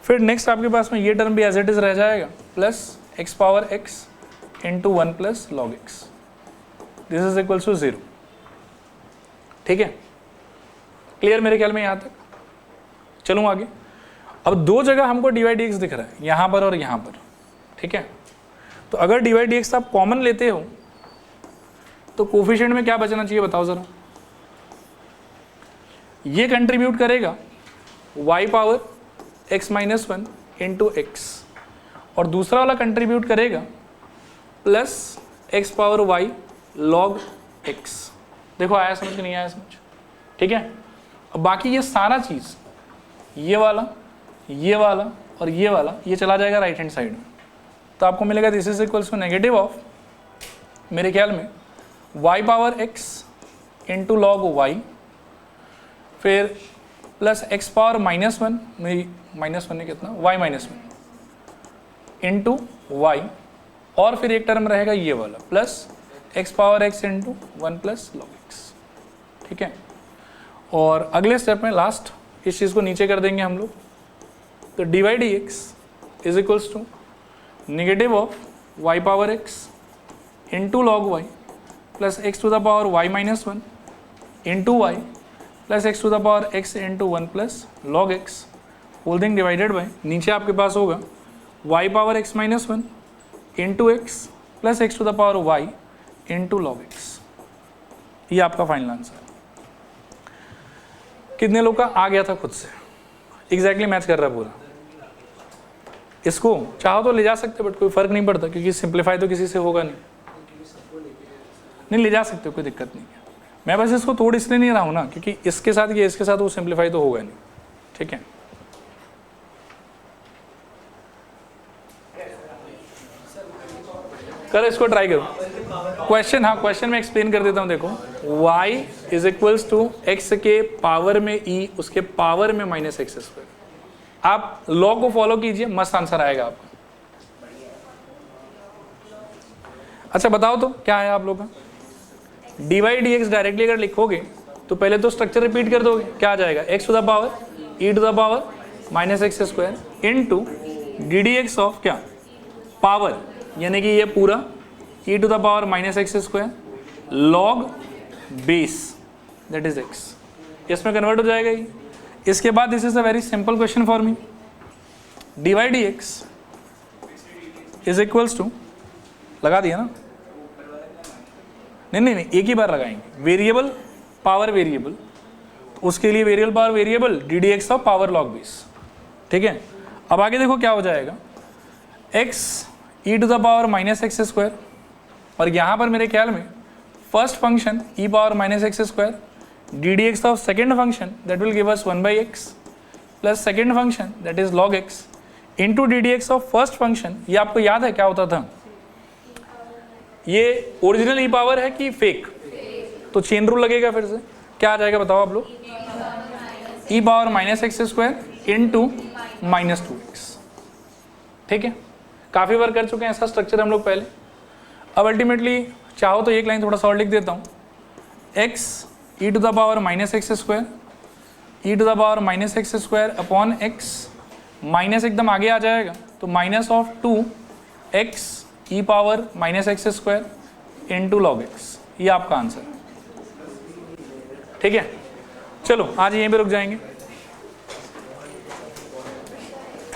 फिर नेक्स्ट आपके पास में ये टर्म भी एज इट इज रह जाएगा, plus x power x into 1 plus log x, this is equals to 0, ठीक है। क्लियर मेरे ख्याल में यहाँ तक? चलूँ आगे। अब दो जगह हमको डी वाई डी एक्स दिख रहा है, यहाँ पर और यहाँ पर, ठीक है। तो अगर डी वाई डी एक्स आप कॉमन लेते हो तो कोफिशिएंट में क्या बचना चाहिए बताओ ज़रा? ये कंट्रीब्यूट करेगा y power x minus 1 into x, और दूसरा वाला कंट्रीब्यूट करेगा plus x power y log x। देखो आया समझ कि नहीं आया समझ? ठीक है। अब बाकी ये सारा चीज़, ये वाला और ये वाला, ये चला जाएगा राइट हैंड साइड में, तो आपको मिलेगा this is equals to negative of मेरे ख्याल में y power x into log y, फिर प्लस x पावर माइनस 1, मेरी माइनस 1 है कितना, y माइनस 1 इंटू वाई, और फिर एक टर्म रहेगा ये वाला plus x power x into 1 plus log x, ठीक है। और अगले स्टेप में लास्ट इस चीज़ को नीचे कर देंगे हम लोग, तो d y d x is equals to negative of y power x into log y plus x to the power y minus 1 into y plus x to the power x into 1 plus log x, whole thing divided by, नीचे आपके पास होगा y power x minus 1 into x plus x to the power y into log x। ये आपका final answer है। कितने लोग का आ गया था खुद से? एग्जैक्टली मैच कर रहा है पूरा। इसको चाहो तो ले जा सकते, बट कोई फर्क नहीं पड़ता क्योंकि सिंप्लीफाई तो किसी से होगा नहीं ले जा सकते, कोई दिक्कत नहीं है। मैं बस इसको तोड़ इसलिए नहीं रहा हूँ ना, क्योंकि इसके साथ ये इसके साथ वो सिंप्लीफाई तो होगा नहीं, ठीक है। कर इसको ट्राई करो क्वेश्चन। हाँ, क्वेश्चन में एक्सप्लेन कर देता हूँ। देखो y is equals to x के पावर में e, उसके पावर में माइनस एक्स स्क्वायर। आप लॉ को फॉलो कीजिए, मस्त आंसर आएगा आपका। अच्छा बताओ तो क्या है आप लोग का? D y d x directly अगर लिखोगे तो पहले तो स्ट्रक्चर रिपीट कर दोगे, क्या आ जाएगा, x to the power e to the power minus x square into d d x of क्या, पावर, यानी कि ये पूरा e to the power minus x square log base that is x, इसमें कन्वर्ट हो जाएगा ये। इसके बाद this is a very simple question for me, d y d x is equals to, लगा दिया ना, नहीं एक ही बार लगाएंगे, वेरिएबल पावर वेरिएबल, तो उसके लिए variable power variable d d x of power log base. ठीक है, अब आगे देखो क्या हो जाएगा, x e to the power minus x square, और यहाँ पर मेरे ख्याल में first function e power minus x square d d x of second function that will give us 1/x plus second function that is log x into d d x of first function. ये आपको याद है क्या होता था, ये original ई power है कि फेक, तो चेन रूल लगेगा फिर से, क्या आ जाएगा बताओ आप लोग, e power minus x square into minus 2x। ठीक है, काफ़ी बार कर चुके हैं ऐसा स्ट्रक्चर हम लोग पहले। अब अल्टीमेटली चाहो तो एक लाइन थोड़ा सा और लिख देता हूँ, x e to the power minus x square e to the power minus x square upon x, minus एकदम आगे आ जाएगा तो minus of 2x e power minus x square into log x. ये आपका आंसर। ठीक है, चलो आज यहीं पे रुक जाएंगे।